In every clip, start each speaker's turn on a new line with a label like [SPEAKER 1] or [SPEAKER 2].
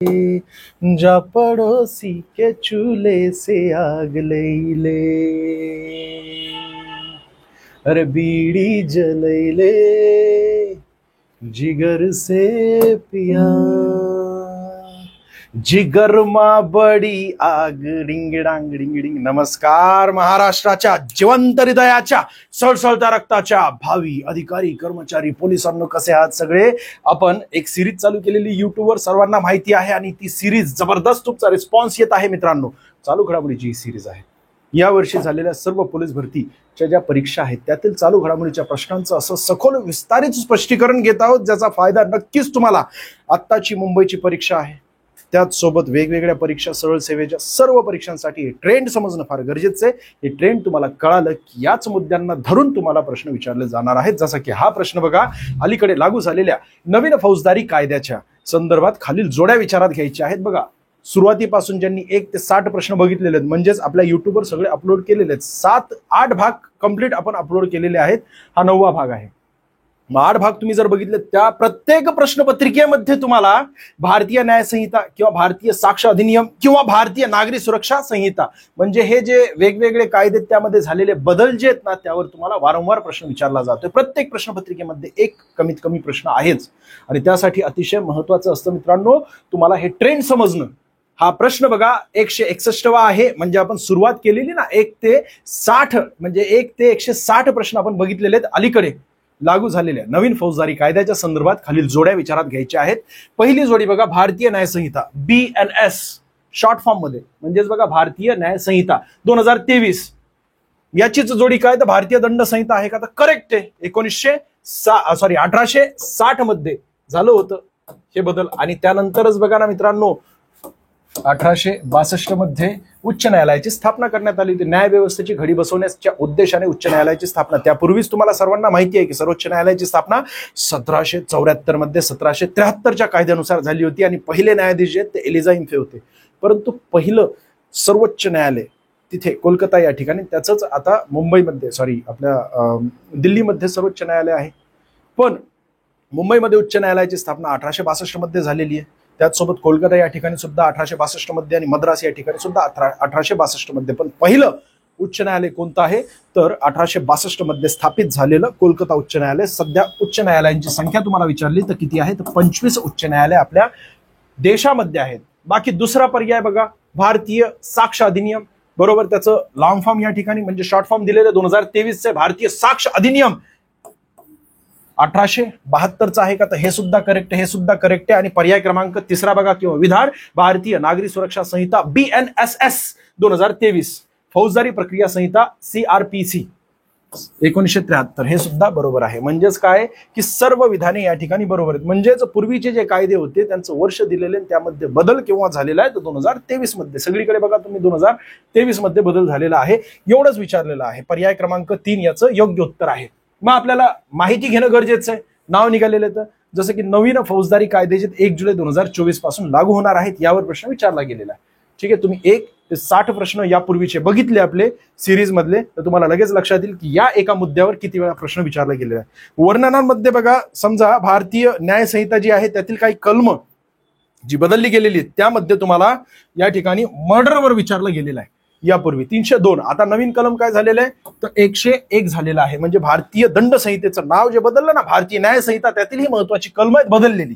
[SPEAKER 1] जा पड़ोसी के चूल्हे से आग ले ले, अरे बीड़ी जलैले जिगर से पिया, जिगर मा बडी आग डिंगडांग डिंगडिंग. नमस्कार महाराष्ट्राच्या जिवंत हृदयाच्या सळसळत्या रक्ताच्या भावी अधिकारी कर्मचारी पोलिसांनो, कसे आहात सगळे. आपण एक सिरीज चालू केलेली युट्यूबवर सर्वांना माहिती आहे आणि ती सिरीज जबरदस्त तुमचा रिस्पॉन्स येत आहे मित्रांनो. चालू घडामोडीची ही सिरीज आहे. या वर्षी झालेल्या सर्व पोलीस भरतीच्या ज्या परीक्षा आहेत त्यातील चालू घडामोडीच्या प्रश्नांचं असं सखोल विस्तारित स्पष्टीकरण घेत आहोत, ज्याचा फायदा नक्कीच तुम्हाला. आत्ताची मुंबईची परीक्षा आहे, त्याच सोबत वेगवेगळ्या परीक्षा, सरळ सेवेच्या सर्व परीक्षांसाठी हे ट्रेंड समजणं फार गरजेचं आहे. हे ट्रेंड तुम्हाला कळालं की याच मुद्द्यांना धरून तुम्हाला प्रश्न विचारले जाणार आहेत. जसा की हा प्रश्न बघा, अलीकडे लागू झालेल्या नवीन फौजदारी कायद्याच्या संदर्भात खालील जोड्या विचारात घ्यायच्या आहेत. बघा, सुरुवातीपासून ज्यांनी 1 ते 60 प्रश्न बघितलेले आहेत, म्हणजेच आपल्या युट्यूबवर सगळे अपलोड केलेले आहेत. 7-8 भाग कंप्लीट आपण अपलोड केलेले आहेत. हा 9वा भाग आहे. 8 भाग तुम्ही जर बघितले, त्या प्रत्येक प्रश्नपत्रिकेमध्ये तुम्हाला भारतीय न्याय संहिता किंवा भारतीय साक्ष अधिनियम किंवा भारतीय नागरी सुरक्षा संहिता, म्हणजे हे जे वेगवेगळे कायदे त्यामध्ये झालेले बदल जे आहेत ना, त्यावर तुम्हाला वारंवार प्रश्न विचारला जातोय. प्रत्येक प्रश्नपत्रिकेमध्ये एक कमीत कमी प्रश्न आहेच आणि त्यासाठी अतिशय महत्वाचं असतं मित्रांनो तुम्हाला हे ट्रेंड समजणं. हा प्रश्न बघा 161वा आहे, म्हणजे आपण सुरुवात केलेली ना 1 ते 60, म्हणजे 1 ते 160 प्रश्न आपण बघितलेले आहेत अलीकडे लागू झालेल्या नवीन फौजदारी कायद्याच्या संदर्भात. खालील जोड्या विचारात घ्यायच्या आहेत. पहिली जोडी बघा, भारतीय न्याय संहिता BNS शॉर्ट फॉर्म मध्ये, म्हणजेच बघा भारतीय न्याय संहिता 2023. याचीच जोडी काय, तर भारतीय दंड संहिता आहे का, तर करेक्ट आहे. 1860 मध्ये झालं होतं हे बदल. आणि त्यानंतरच बघा ना मित्रांनो 1862 मध्ये उच्च न्यायालयाची स्थापना करण्यात आली होती. न्याय व्यवस्थेची घडी बसवण्याच्या उद्देशाने उच्च न्यायालयाची स्थापना. त्यापूर्वीच तुम्हाला सर्वांना माहिती आहे की सर्वोच्च न्यायालयाची स्थापना 1774 मध्ये 1773च्या कायद्यानुसार झाली होती आणि पहिले न्यायाधीश जे ते एलिझा इन्फे होते. परंतु पहिलं सर्वोच्च न्यायालय तिथे कोलकाता या ठिकाणी, त्याचंच आता मुंबईमध्ये आपल्या दिल्लीमध्ये सर्वोच्च न्यायालय आहे. पण मुंबईमध्ये उच्च न्यायालयाची स्थापना 1862 मध्ये झालेली आहे. त्याचसोबत कोलकाता या ठिकाणी सुद्धा 1862 मध्ये आणि मद्रास या ठिकाणी सुद्धा 1862 मध्ये. पण पहिलं उच्च न्यायालय कोणतं आहे, तर 1862 मध्ये स्थापित झालेलं कोलकाता उच्च न्यायालय. सध्या उच्च न्यायालयांची संख्या तुम्हाला विचारली तर किती आहे, तर 25 उच्च न्यायालय आपल्या देशामध्ये आहेत. बाकी दुसरा पर्याय बघा, भारतीय साक्ष अधिनियम, बरोबर, त्याचं लॉंग फॉर्म या ठिकाणी म्हणजे शॉर्ट फॉर्म दिलेलं 2023 चे भारतीय साक्ष अधिनियम 1872चा आहे का, तर हे सुद्धा करेक्ट आहे, हे सुद्धा करेक्ट आहे. आणि पर्याय क्रमांक तिसरा बघा किंवा विधान, भारतीय नागरी सुरक्षा संहिता BNSS 2023, फौजदारी प्रक्रिया संहिता CRPC 1973, हे सुद्धा बरोबर आहे. म्हणजेच काय की सर्व विधाने या ठिकाणी बरोबर आहेत. म्हणजेच पूर्वीचे जे कायदे होते त्यांचं वर्ष दिलेले, त्यामध्ये बदल केव्हा झालेला आहे तर 2023 मध्ये. सगळीकडे बघा तुम्ही 2023 मध्ये बदल झालेला आहे, एवढंच विचारलेलं आहे. पर्याय क्रमांक 3 याचं योग्य उत्तर आहे. मग आपल्याला माहिती घेणं गरजेचं आहे. नाव निघालेलं तर जसं की नवीन फौजदारी कायदे जे 1 जुलै 2024 पासून लागू होणार आहेत, यावर प्रश्न विचारला गेलेला आहे. ठीक आहे, तुम्ही 1 ते 60 प्रश्न यापूर्वीचे बघितले आपले सिरीज मधले, तर तुम्हाला लगेच लक्षात येईल की या एका मुद्द्यावर किती वेळा प्रश्न विचारला गेलेला आहे. वर्णनांमध्ये बघा, समजा भारतीय न्याय संहिता जी आहे त्यातील काही कलम जी बदलली गेलेली आहेत, त्यामध्ये तुम्हाला या ठिकाणी मर्डरवर विचारलं गेलेलं आहे. यापूर्वी 302, आता नवीन कलम काय झालेलं आहे तर 101 झालेला आहे. म्हणजे भारतीय दंड संहितेचं नाव जे बदललं ना, भारतीय न्याय संहिता, त्यातील ही महत्वाची कलम आहेत बदललेली.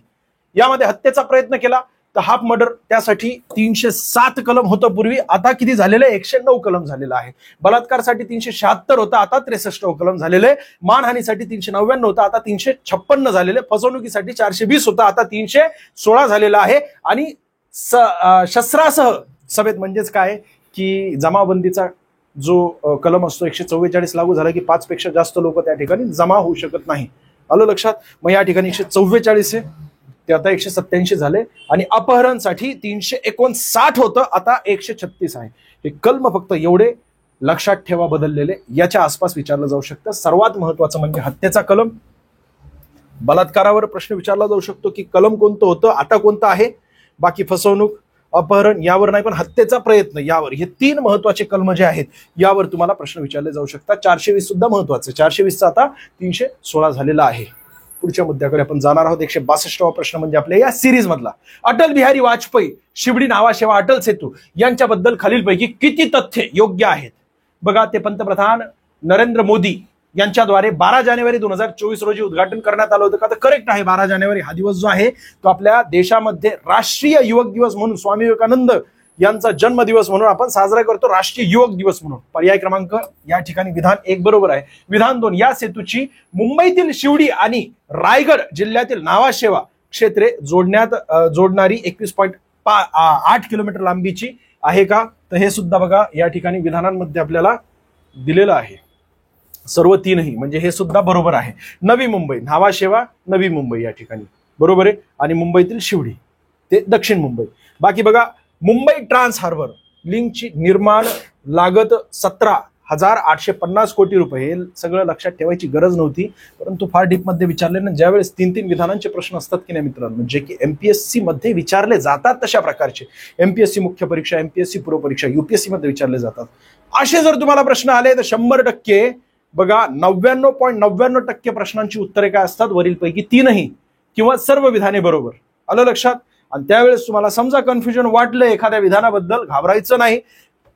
[SPEAKER 1] यामध्ये हत्येचा प्रयत्न केला तर हाफ मर्डर, त्यासाठी 307 कलम होतं पूर्वी, आता किती झालेलं आहे 109 कलम झालेलं आहे. बलात्कारसाठी 376 होतं, आता 63 कलम झालेलं आहे. मानहानीसाठी 399 होतं, आता 356 झालेले. फसवणुकीसाठी 420 होतं, आता 316 झालेलं आहे. आणि शस्त्रासह सभेत, म्हणजेच काय की जमाबंदीचा जो कलम असतो 144 लागू झाला की 5 पेक्षा जास्त लोक त्या ठिकाणी जमा होऊ शकत नाही. आलं लक्षात. मग या ठिकाणी 144 आहे, ते आता 187 झाले. आणि अपहरणसाठी 359 होतं, आता 136 आहे. हे कलम फक्त एवढे लक्षात ठेवा बदललेले, याच्या आसपास विचारलं जाऊ शकतं. सर्वात महत्वाचं म्हणजे हत्येचा कलम. बलात्कारावर प्रश्न विचारला जाऊ शकतो की कलम कोणतं होतं, आता कोणतं आहे. बाकी फसवणूक, अपहरण यावर नाही, पण हत्येचा प्रयत्न यावर, हे 3 महत्वाचे कलम जे आहेत यावर तुम्हाला प्रश्न विचारले जाऊ शकतात. 420 सुद्धा महत्वाचं, 420चा आता 316 झालेला आहे. पुढच्या मुद्द्याकडे आपण जाणार आहोत. 162वा प्रश्न म्हणजे आपल्या या सिरीज मधला, अटल बिहारी वाजपेयी शिवडी नावाशेवा अटल सेतू यांच्याबद्दल खालीलपैकी किती तथ्ये योग्य आहेत? बघा, ते पंतप्रधान नरेंद्र मोदी यांच्याद्वारे 12 जानेवारी 2024 रोजी उद्घाटन करण्यात आलं होतं का? तर करेक्ट आहे. 12 जानेवारी हा दिवस जो आहे तो आपल्या देशामध्ये राष्ट्रीय युवक दिवस म्हणून, स्वामी विवेकानंद यांचा जन्मदिवस म्हणून आपण साजरा करतो, राष्ट्रीय युवक दिवस म्हणून. पर्याय क्रमांक या ठिकाणी विधान 1 बरोबर आहे. विधान 2, या सेतूची मुंबईतील शिवडी आणि रायगड जिल्ह्यातील नावाशेवा क्षेत्रे जोडणारी 21.8 किलोमीटर लांबीची आहे का? तर हे सुद्धा बघा या ठिकाणी विधानांमध्ये आपल्याला दिलेलं आहे. सर्व तीनही, म्हणजे हे सुद्धा बरोबर आहे. नवी मुंबई, नावाशेवा नवी मुंबई या ठिकाणी बरोबर आहे. आणि मुंबईतील शिवडी ते दक्षिण मुंबई. बाकी बघा, मुंबई ट्रान्स हार्बर लिंकची निर्माण लागत 17,850 कोटी रुपये. हे सगळं लक्षात ठेवायची गरज नव्हती, परंतु फार डीप मध्ये विचारले ना, ज्यावेळेस 3 विधानांचे प्रश्न असतात की नाही मित्रांनो, जे की एमपीएससी मध्ये विचारले जातात, तशा प्रकारचे एमपीएससी मुख्य परीक्षा, एमपीएससी पूर्व परीक्षा, यूपीएससी मध्ये विचारले जातात. असे जर तुम्हाला प्रश्न आले तर 100% बघा 99.99% प्रश्नांची उत्तरे काय असतात? वरीलपैकी तीनही किंवा सर्व विधाने बरोबर. आलं लक्षात? आणि त्यावेळेस तुम्हाला समजा कन्फ्युजन वाटलं एखाद्या विधानाबद्दल, घाबरायचं नाही.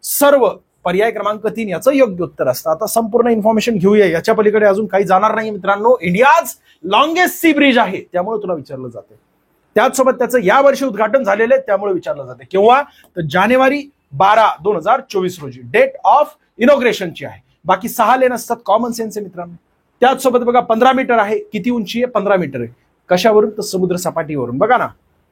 [SPEAKER 1] सर्व पर्याय क्रमांक 3 याचं योग्य उत्तर असतं. आता संपूर्ण इन्फॉर्मेशन घेऊया, याच्या पलीकडे अजून काही जाणार नाही मित्रांनो. इंडियाज लॉंगेस्ट सी ब्रिज आहे, त्यामुळे तुला विचारलं जाते. त्याचसोबत त्याचं या वर्षी उद्घाटन झालेलं आहे, त्यामुळे विचारलं जाते. केव्हा? तर जानेवारी 12, 2024 रोजी डेट ऑफ इनॉग्रेशनची आहे. बाकी 6 लेन असतात, कॉमन सेन्स आहे मित्रांनो. त्याचसोबत बघा 15 मीटर आहे. किती उंची आहे? 15 मीटर आहे. कशावरून? तर समुद्र सपाटीवरून. बघा ना,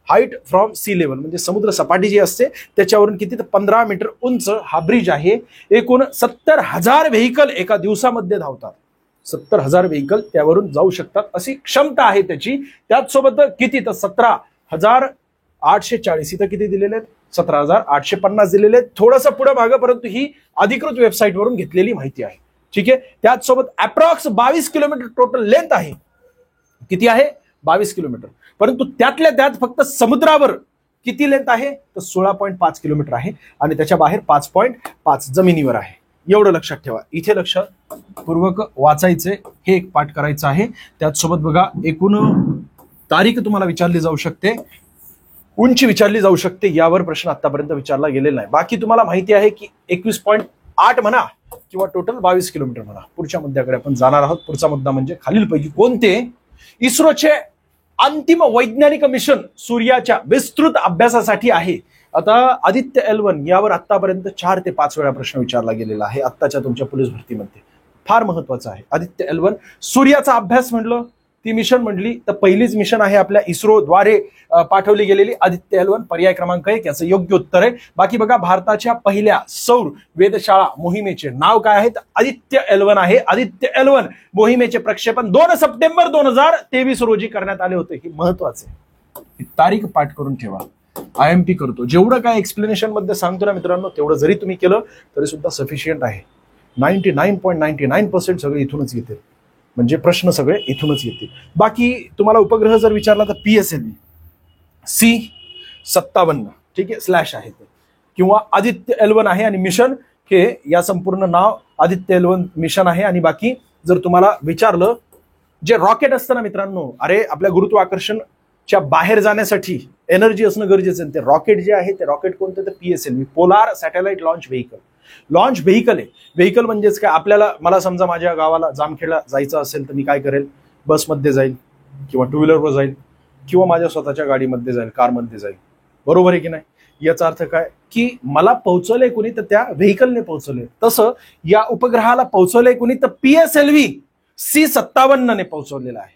[SPEAKER 1] हाईट फ्रॉम सी लेवल, म्हणजे समुद्र सपाटी जी असते त्याच्यावरून किती? तर 15 मीटर उंच हा ब्रिज आहे. एकूण 70,000 व्हेकल एका दिवसामध्ये धावतात. 70,000 व्हेकल त्यावरून जाऊ शकतात, अशी क्षमता आहे त्याची. त्याचसोबत किती? तर 17,840. इथं किती दिलेले आहेत? 17,850 दिलेले आहेत. थोडंसं पुढे मागं, परंतु ही अधिकृत वेबसाईटवरून घेतलेली माहिती आहे. ठीक आहे. त्याचसोबत अप्रॉक्स 22 किलोमीटर टोटल लेंथ आहे. किती आहे? 22 किलोमीटर. परंतु त्यातल्या त्यात फक्त समुद्रावर किती लेंथ आहे? तर 16.5 किलोमीटर आहे. आणि त्याच्या बाहेर 5.5 जमिनीवर आहे. एवढं लक्षात ठेवा. इथे लक्षपूर्वक वाचायचे, हे एक पाठ करायचं आहे. त्याचसोबत बघा, एकूण तारीख तुम्हाला विचारली जाऊ शकते, उंची विचारली जाऊ शकते. यावर प्रश्न आतापर्यंत विचारला गेलेला नाही. बाकी तुम्हाला माहिती आहे की 21.8 म्हणा किंवा टोटल 22 किलोमीटर म्हणा. पुढच्या मुद्द्याकडे आपण जाणार आहोत. पुढचा मुद्दा म्हणजे खालीलपैकी कोणते इस्रोचे अंतिम वैज्ञानिक मिशन सूर्याच्या विस्तृत अभ्यासासाठी आहे? आता आदित्य L1 यावर आतापर्यंत 4 ते 5 वेळा प्रश्न विचारला गेलेला आहे आत्ताच्या तुमच्या पोलीस भरतीमध्ये. फार महत्वाचं आहे. आदित्य L1 सूर्याचा अभ्यास म्हणलं, ती मिशन म्हणली तर पहिलीच मिशन आहे आपल्या इस्रोद्वारे पाठवली गेलेली आदित्य L1. पर्याय क्रमांक 1 याचं योग्य उत्तर आहे. बाकी बघा, भारताच्या पहिल्या सौर वेधशाळा मोहिमेचे नाव काय आहे? आदित्य L1 आहे. आदित्य L1 मोहिमेचे प्रक्षेपण 2 सप्टेंबर 2023 रोजी करण्यात आले होते. ही महत्वाचे तारीख पाठ करून ठेवा. IMP करतो, जेवढं काय एक्सप्लेनेशन मध्ये सांगतो ना मित्रांनो, तेवढं जरी तुम्ही केलं तरी सुद्धा सफिशियंट आहे. 99.99% सगळे इथूनच येते, म्हणजे प्रश्न सगळे इथूनच येतील. बाकी तुम्हाला उपग्रह जर विचारला तर PSLV C57, ठीक आहे, स्लॅश आहे ते, किंवा आदित्य L1 आहे. आणि मिशन हे या संपूर्ण नाव आदित्य L1 मिशन आहे. आणि बाकी जर तुम्हाला विचारलं, जे रॉकेट असतं ना मित्रांनो, अरे आपल्या गुरुत्वाकर्षणच्या बाहेर जाण्यासाठी एनर्जी असणं गरजेचं आहे. ते रॉकेट जे आहे ते रॉकेट कोणतं? तर PSLV, polar satellite launch vehicle. Launch vehicle आहे. व्हेकल म्हणजेच काय? मला समजा माझ्या गावाला जामखेडला जायचं असेल तर मी काय करेल? बसमध्ये जाईल किंवा 2 व्हीलरवर जाईल किंवा माझ्या स्वतःच्या गाडीमध्ये जाईल, कारमध्ये जाईल. बरोबर आहे की नाही? याचा अर्थ काय की मला पोहोचवलंय कुणी तर त्या व्हेकलने पोहोचवलंय. तसं या उपग्रहाला पोहोचवलंय कुणी तर PSLV C57 ने पोहोचवलेलं आहे.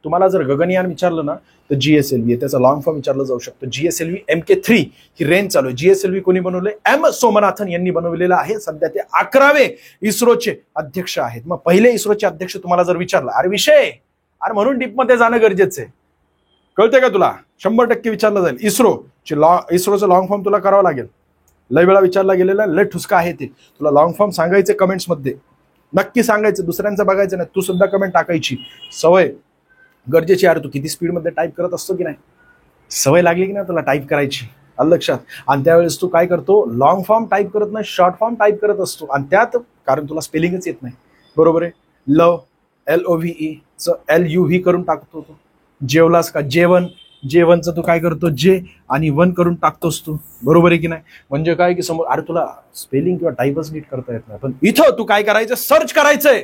[SPEAKER 1] तुम्हाला जर गगनयान विचारलं ना तर GSLV आहे, त्याचा लॉंग फॉर्म विचारलं जाऊ शकतो. GSLV MK3 ही रेंज चालू आहे. GSLV कोणी बनवलंय? M सोमनाथन यांनी बनवलेलं आहे. सध्या ते 11वे इस्रोचे अध्यक्ष आहेत. मग पहिले इस्रोचे अध्यक्ष तुम्हाला जर विचारलं, अरे विषय, अरे म्हणून डीप मध्ये जाणं गरजेचं आहे. कळतंय का तुला? 100% विचारलं जाईल. इस्रोचं लॉंग फॉर्म तुला करावं लागेल. लय वेळा विचारला गेलेला, लय ठुसका आहे ते. तुला लॉंग फॉर्म सांगायचे कमेंट्स मध्ये, नक्की सांगायचं, दुसऱ्यांचं बघायचं नाही. तू सुद्धा कमेंट टाकायची. सवय गरजेची. यार तू किती स्पीड मध्ये टाईप करत असतो की नाही? सवय लागली की नाही तुला टाईप करायची? आलं लक्षात? आणि त्यावेळेस तू काय करतो? लॉंग फॉर्म टाईप करत नाही, शॉर्ट फॉर्म टाईप करत असतो. आणि त्यात कारण तुला स्पेलिंगच येत नाही. बरोबर आहे? लव, LOVE च LUV करून टाकतो तू. जेवलास का जेवण, जेवणचं तू काय करतो जे, आणि वन करून टाकतोस तू. बरोबर आहे की नाही? म्हणजे काय की समोर अरे तुला स्पेलिंग किंवा टाईपच नीट करता येत नाही, पण इथं तू काय करायचं, सर्च करायचंय,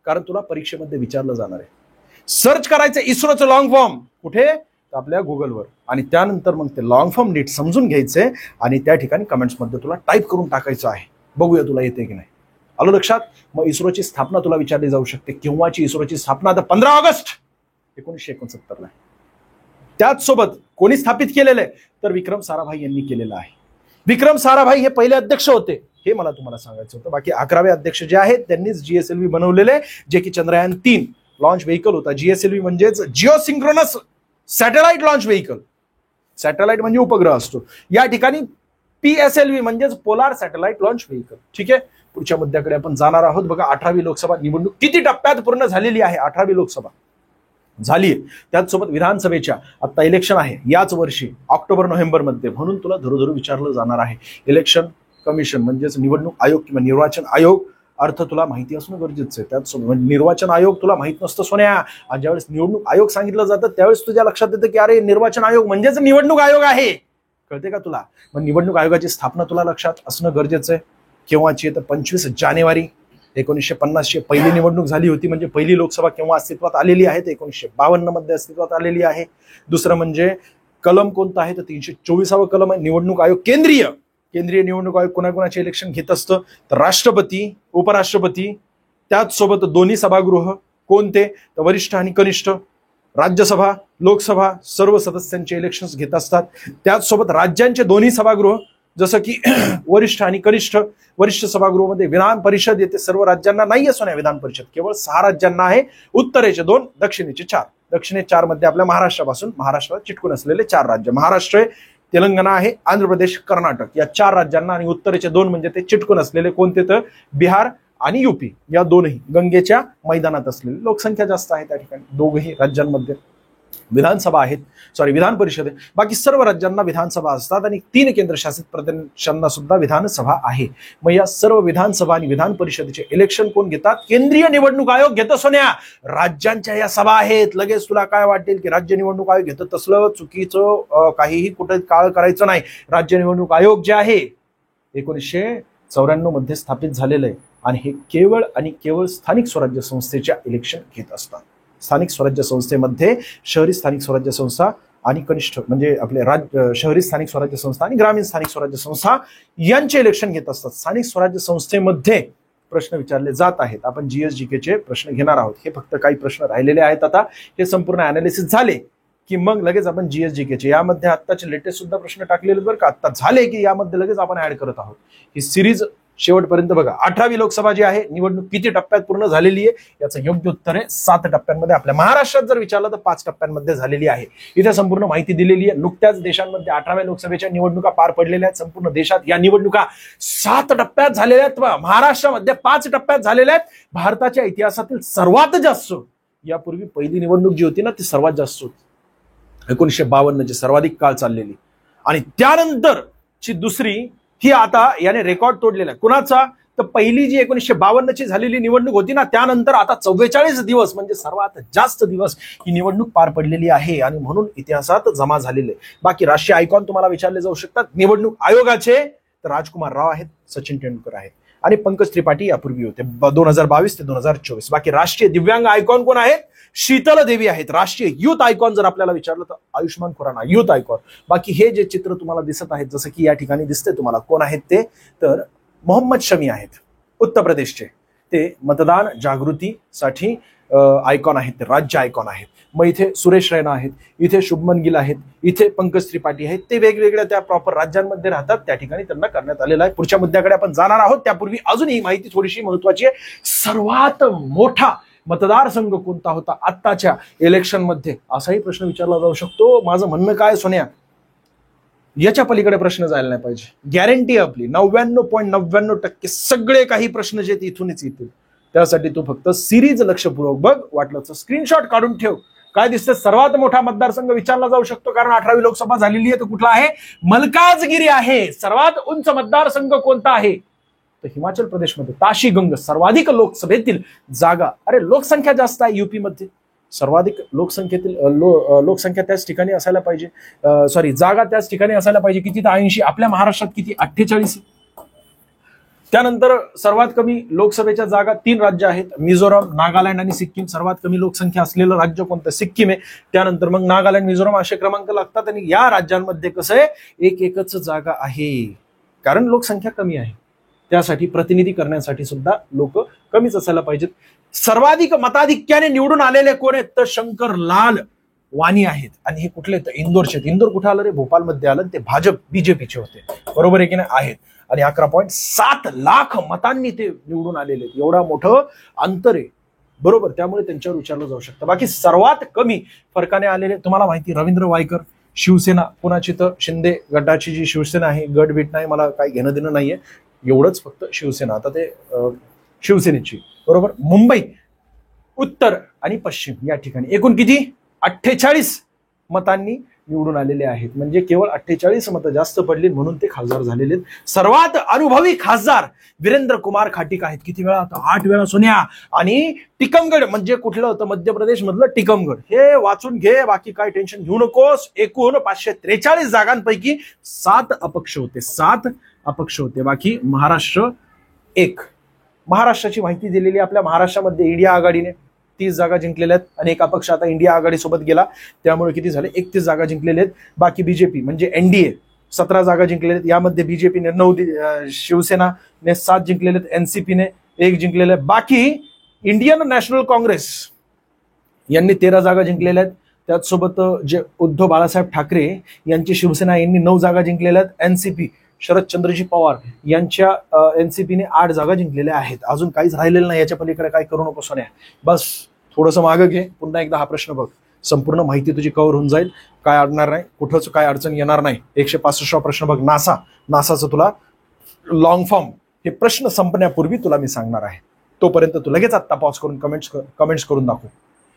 [SPEAKER 1] कारण तुला परीक्षेमध्ये विचारलं जाणार आहे. सर्च करायचं इस्रोचं लॉंग फॉर्म कुठे, आपल्या गुगलवर, आणि त्यानंतर मग ते लॉंग फॉर्म नीट समजून घ्यायचंय आणि त्या ठिकाणी कमेंट्समध्ये तुला टाईप करून टाकायचं आहे. बघूया तुला येते की नाही. आलं लक्षात? मग इस्रोची स्थापना तुला विचारली जाऊ शकते. केव्हाची इस्रोची स्थापना? तर 15 ऑगस्ट 1969 ला. त्याच सोबत कोणी स्थापित केलेलं आहे, तर विक्रम साराभाई यांनी केलेलं आहे. विक्रम साराभाई हे पहिले अध्यक्ष होते, हे मला तुम्हाला सांगायचं होतं. बाकी 11वे अध्यक्ष जे आहेत त्यांनीच GSLV बनवलेले, जे की चंद्रयान-3 लॉन्च व्हेकल होता. GSLV म्हणजेच Jio synchronous satellite launch vehicle. Satellite म्हणजे उपग्रह असतो. या ठिकाणी PSLV म्हणजेच पोलार सॅटेलाइट लॉन्च व्हेकल. ठीक आहे, पुढच्या मुद्द्याकडे आपण जाणार आहोत. बघा, 18वी लोकसभा निवडणूक किती टप्प्यात पूर्ण झालेली आहे? 18वी लोकसभा झाली. त्याचसोबत विधानसभेच्या आता इलेक्शन आहे याच वर्षी ऑक्टोबर-नोव्हेंबर मध्ये, म्हणून तुला धरू विचारलं जाणार आहे. इलेक्शन कमिशन म्हणजेच निवडणूक आयोग किंवा निर्वाचन आयोग, अर्थ तुला माहिती असणं गरजेचं आहे. त्याचसोबत निर्वाचन आयोग तुला माहित नसतं सोन्या. आणि ज्यावेळेस निवडणूक आयोग सांगितलं जातं त्यावेळेस तुझ्या लक्षात येतं की अरे निर्वाचन आयोग म्हणजेच निवडणूक आयोग आहे. कळते का तुला? मग निवडणूक आयोगाची स्थापना तुला लक्षात असणं गरजेचं आहे. केव्हाची? तर 25 जानेवारी 1950 पहिली निवडणूक झाली होती. म्हणजे पहिली लोकसभा केव्हा अस्तित्वात आलेली आहे? 1952 मध्ये अस्तित्वात आलेली आहे. दुसरं म्हणजे कलम कोणतं आहे? तर 324वा कलम आहे. निवडणूक आयोग केंद्रीय निवडणूक आयोग कोणाकोणाचे इलेक्शन घेत असतं? तर राष्ट्रपती, उपराष्ट्रपती, त्याचसोबत दोन्ही सभागृह कोणते? तर वरिष्ठ आणि कनिष्ठ. राज्यसभा, लोकसभा सर्व सदस्यांचे इलेक्शन्स घेत असतात. त्याचसोबत राज्यांचे दोन्ही सभागृह, जसं की वरिष्ठ आणि कनिष्ठ. वरिष्ठ सभागृहामध्ये विधान परिषद येते. सर्व राज्यांना नाही असो ना विधान परिषद, केवळ 6 राज्यांना आहे. उत्तरेचे 2, दक्षिणेचे 4. दक्षिणे 4 मध्ये आपल्या महाराष्ट्राला चिटकून असलेले 4 राज्य, महाराष्ट्र आहे, तेलंगणा आहे, आंध्र प्रदेश, कर्नाटक, या 4 राज्यांना. आणि उत्तरेचे 2 म्हणजे ते चिटकून असलेले कोणते? तर बिहार आणि UP, या दोनही गंगेच्या मैदानात असलेली. लोकसंख्या जास्त आहे त्या ठिकाणी दोघही राज्यांमध्ये. विधानसभा आहेत, विधान परिषद आहे. बाकी सर्व राज्यांना विधानसभा असतात आणि 3 केंद्रशासित प्रदेशांना सुद्धा विधानसभा आहे. मग या सर्व विधानसभा आणि विधान परिषदेचे इलेक्शन कोण घेतात? केंद्रीय निवडणूक आयोग घेतो सोन्या. राज्यांच्या या सभा आहेत. लगेच तुला काय वाटेल की राज्य निवडणूक आयोग घेतं, तसलं चुकीचं काहीही कुठे काळ करायचं नाही. राज्य निवडणूक आयोग जे आहे 1994 मध्ये स्थापित झालेलं आहे आणि हे केवळ आणि केवळ स्थानिक स्वराज्य संस्थेच्या इलेक्शन घेत असतात. स्थानिक स्वराज्य संस्थेमध्ये शहरी स्थानिक स्वराज्य संस्था आणि कनिष्ठ म्हणजे आपले शहरी स्थानिक स्वराज्य संस्था आणि ग्रामीण स्थानिक स्वराज्य संस्था यांचे इलेक्शन घेत असतात. स्थानिक स्वराज्य संस्थेमध्ये प्रश्न विचारले जात आहेत. आपण GSGK चे प्रश्न घेणार आहोत. हे फक्त काही प्रश्न राहिलेले आहेत. आता हे संपूर्ण अनालिसिस झाले की मग लगेच आपण GSGK चे यामध्ये आत्ताचे लेटेस्ट सुद्धा प्रश्न टाकलेले बरं का, आता झाले की यामध्ये लगेच आपण ऍड करत आहोत. ही सिरीज शेवटपर्यंत बघा. 18वी लोकसभा जी आहे निवडणूक किती टप्प्यात पूर्ण झालेली आहे? याचं योग्य उत्तर आहे 7 टप्प्यांमध्ये. आपल्या महाराष्ट्रात जर विचारलं तर 5 टप्प्यांमध्ये झालेली आहे. इथे संपूर्ण माहिती दिलेली आहे. नुकत्याच देशांमध्ये 18व्या लोकसभेच्या निवडणुका पार पडलेल्या आहेत. संपूर्ण देशात या निवडणुका 7 टप्प्यात झालेल्या आहेत. महाराष्ट्रामध्ये 5 टप्प्यात झालेल्या आहेत. भारताच्या इतिहासातील सर्वात जास्त, यापूर्वी पहिली निवडणूक जी होती ना ती सर्वात जास्त होती 1952 ची, सर्वाधिक काळ चाललेली. आणि त्यानंतरची दुसरी ही आता याने रेकॉर्ड तोडलेला आहे. कुणाचा? तर पहिली जी 1952 ची झालेली निवडणूक होती ना, त्यानंतर आता 44 दिवस म्हणजे सर्वात जास्त दिवस ही निवडणूक पार पडलेली आहे आणि म्हणून इतिहासात जमा झालेले. बाकी राष्ट्रीय आयकॉन तुम्हाला विचारले जाऊ शकतात. निवडणूक आयोगाचे तर राजकुमार राव आहेत, सचिन तेंडुलकर आहेत आणि पंकज त्रिपाठी यापूर्वी होते 2022 ते 2024. बाकी राष्ट्रीय दिव्यांग आयकॉन कोण आहेत? शीतल देवी आहेत. राष्ट्रीय युथ आयकॉन जर आपल्याला विचारलं तर आयुष्मान खुराना युथ आयकॉन. बाकी हे जे चित्र तुम्हाला दिसत आहेत, जसं की या ठिकाणी दिसते तुम्हाला, कोण आहेत ते? तर मोहम्मद शमी आहेत उत्तर प्रदेशचे. ते मतदान जागृतीसाठी आयकॉन आहेत, ते राज्य आयकॉन आहेत. मग इथे सुरेश रैना आहेत, इथे शुभमन गिल आहेत, इथे पंकज त्रिपाठी आहेत. ते वेगवेगळ्या त्या प्रॉपर राज्यांमध्ये राहतात, त्या ठिकाणी त्यांना करण्यात आलेलं आहे. पुढच्या मुद्द्याकडे आपण जाणार आहोत. त्यापूर्वी अजून ही माहिती थोडीशी महत्वाची आहे. सर्वात मोठा मतदारसंघ कोणता होता आत्ताच्या इलेक्शन मध्ये? असाही प्रश्न विचारला जाऊ शकतो. माझं म्हणणं काय सोन्या, याच्या पलीकडे प्रश्न जायला नाही पाहिजे. गॅरंटी आपली 99.99% सगळे काही प्रश्न जे इथूनच येतील. त्यासाठी तू फक्त सिरीज लक्षपूर्वक बघ, वाटलं तर स्क्रीनशॉट काढून ठेव. काय दिसतं? सर्वात मोठा मतदारसंघ विचारला जाऊ शकतो कारण 18वी लोकसभा झालेली आहे. तर कुठला आहे? मलकाजगिरी आहे. सर्वात उंच मतदारसंघ कोणता आहे? तर हिमाचल प्रदेशमध्ये ताशीगंग सर्वाधिक लोकसभेतील जागा, अरे लोकसंख्या जास्त आहे युपी मध्ये, सर्वाधिक लोकसंख्येतील लोकसंख्या त्याच ठिकाणी असायला पाहिजे, सॉरी जागा त्याच ठिकाणी असायला पाहिजे. किती तर 80. आपल्या महाराष्ट्रात किती? 48. त्यानंतर सर्वात कमी लोकसभेच्या जागा 3 राज्य आहेत, मिझोराम, नागालँड आणि सिक्कीम. सर्वात कमी लोकसंख्या असलेलं राज्य कोणतं? सिक्कीम आहे. त्यानंतर मग नागालँड, मिझोराम असे क्रमांक लागतात. आणि या राज्यांमध्ये कसं आहे, एकच जागा आहे, कारण लोकसंख्या कमी आहे. त्यासाठी प्रतिनिधी करण्यासाठी सुद्धा लोक कमीच असायला पाहिजेत. सर्वाधिक मताधिक्याने निवडून आलेले कोण आहेत? तर शंकरलाल वाणी आहेत. आणि हे कुठले? तर इंदोरचे. इंदोर कुठे आलं रे? भोपाळमध्ये आलं. ते भाजप बीजेपीचे होते, बरोबर आहे की नाही? आहेत. आणि 11.7 लाख मतांनी ते निवडून आलेले आहेत. एवढा मोठं अंतर आहे, बरोबर. त्यामुळे त्यांच्यावर विचारलं जाऊ शकतं. बाकी सर्वात कमी फरकाने आलेले तुम्हाला माहिती, रवींद्र वायकर, शिवसेना कोणाची? तर शिंदे गटाची जी शिवसेना आहे, गट बीट नाही, मला काही घेणं देणं नाहीये, एवढंच फक्त शिवसेना. आता ते शिवसेनेची, बरोबर. मुंबई उत्तर आणि पश्चिम या ठिकाणी एकूण किती? 48 मतांनी निवडून आलेले आहेत. म्हणजे केवळ 48 मतं जास्त पडली म्हणून ते खासदार झालेले आहेत. सर्वात अनुभवी खासदार वीरेंद्र कुमार खाटिक आहेत. किती वेळा? 8 वेळा सोन्या. आणि टिकमगड म्हणजे कुठलं होतं? मध्य प्रदेश मधलं टिकमगड. हे वाचून घे, बाकी काय टेन्शन घेऊ नकोस. एकूण 543 जागांपैकी 7 अपक्ष होते, 7 अपक्ष होते. बाकी महाराष्ट्र 1. महाराष्ट्राची माहिती दिलेली. आपल्या महाराष्ट्रामध्ये इंडिया आघाडीने 30 जागा जिंकलेल्या आहेत आणि एक अपक्ष आता इंडिया आघाडी सोबत गेला, त्यामुळे किती झाले? 31 जागा जिंकलेल्या आहेत. बाकी बीजेपी म्हणजे एनडीए 17 जागा जिंकलेल्या आहेत. यामध्ये बीजेपीने 9, शिवसेनाने 7 जिंकलेले आहेत, एनसीपीने 1 जिंकलेले आहे. बाकी इंडियन नॅशनल काँग्रेस यांनी 13 जागा जिंकलेल्या आहेत. त्याचसोबत जे उद्धव बाळासाहेब ठाकरे यांची शिवसेना यांनी 9 जागा जिंकलेल्या आहेत. एनसीपी शरदचंद्रजी पवार यांच्या एनसीपीने 8 जागा जिंकलेल्या आहेत. अजून काहीच राहिलेलं नाही, याच्या पलीकडे काय करू नको सोन्या. बस थोडंसं मागं घे, पुन्हा एकदा हा प्रश्न बघ, संपूर्ण माहिती तुझी कव्हर होऊन जाईल, काय अडणार नाही, कुठंच काय अडचण येणार नाही. 165वा प्रश्न बघ, नासाचं तुला लॉंग फॉर्म हे प्रश्न संपण्यापूर्वी तुला मी सांगणार आहे. तोपर्यंत तू लगेच आत्ता पॉज करून कमेंट्स करून दाखव,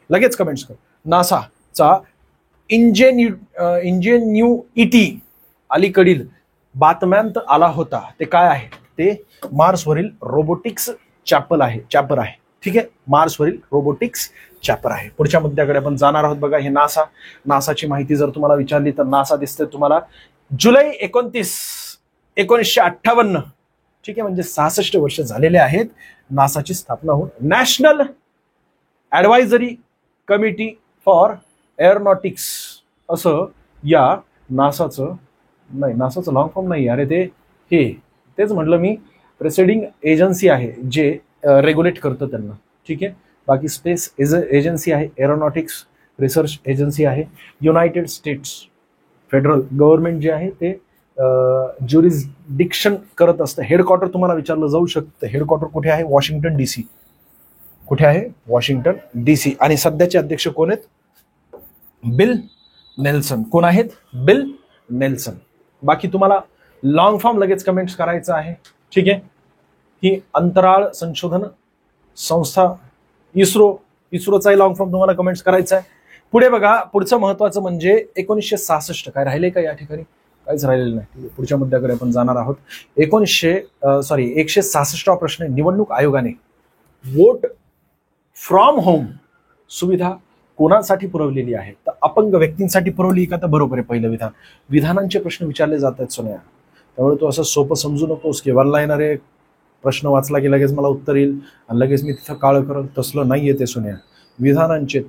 [SPEAKER 1] लगेच कमेंट्स कर. नासाचा इंजेन्युइटी अलीकडील बातम्यांत आला होता, ते काय आहे? ते मार्सवरील रोबोटिक्स चॅपर आहे. ठीक आहे, मार्सवरील रोबोटिक्स चॅपर आहे. पुढच्या मुद्द्याकडे आपण जाणार आहोत. बघा, हे नासाची माहिती जर तुम्हाला विचारली तर नासा दिसते तुम्हाला जुलै 29, 1958. ठीक आहे, म्हणजे 66 वर्ष झालेले आहेत नासाची स्थापना होऊन. National advisory committee for aeronautics असं या नासाचं लॉंग फॉर्म नाही, अरे तेच म्हटलं मी, प्रेसिडिंग एजन्सी आहे जे रेग्युलेट करतं त्यांना. ठीक आहे, बाकी स्पेस एजन्सी आहे, एरोनॉटिक्स रिसर्च एजन्सी आहे. युनायटेड स्टेट्स फेडरल गव्हर्नमेंट जे आहे ते ज्युरिस्डिक्शन करत असतं. हेडक्वार्टर तुम्हाला विचारलं जाऊ शकतं, हेडक्वार्टर कुठे आहे? Washington DC. कुठे आहे? Washington DC. आणि सध्याचे अध्यक्ष कोण आहेत? Bill Nelson. कोण आहेत? Bill Nelson. बाकी तुम्हाला लॉंग फॉर्म लगेच कमेंट्स करायचं आहे. ठीक आहे, ही अंतराळ संशोधन संस्था इस्रोचाही लॉंग फॉर्म तुम्हाला कमेंट्स करायचा आहे. पुढे बघा, पुढचं महत्वाचं म्हणजे 1966. काय राहिले का या ठिकाणी? काहीच राहिलेलं नाही. पुढच्या मुद्द्याकडे आपण जाणार आहोत. 166वा प्रश्न, निवडणूक आयोगाने वोट फ्रॉम होम सुविधा कोणासाठी पुरवलेली आहे? तर अपंग व्यक्तींसाठी पुरवली का? तर बरोबर आहे, पहिलं विधान. विधानांचे प्रश्न विचारले जात आहेत सोन्या, त्यामुळे तू असं सोपं समजू नकोस की वरला येणारे प्रश्न वाचला की लगेच मला उत्तर येईल आणि लगेच मी तिथं काळ करत, तसलं नाही येते सोन्या. विधानांचे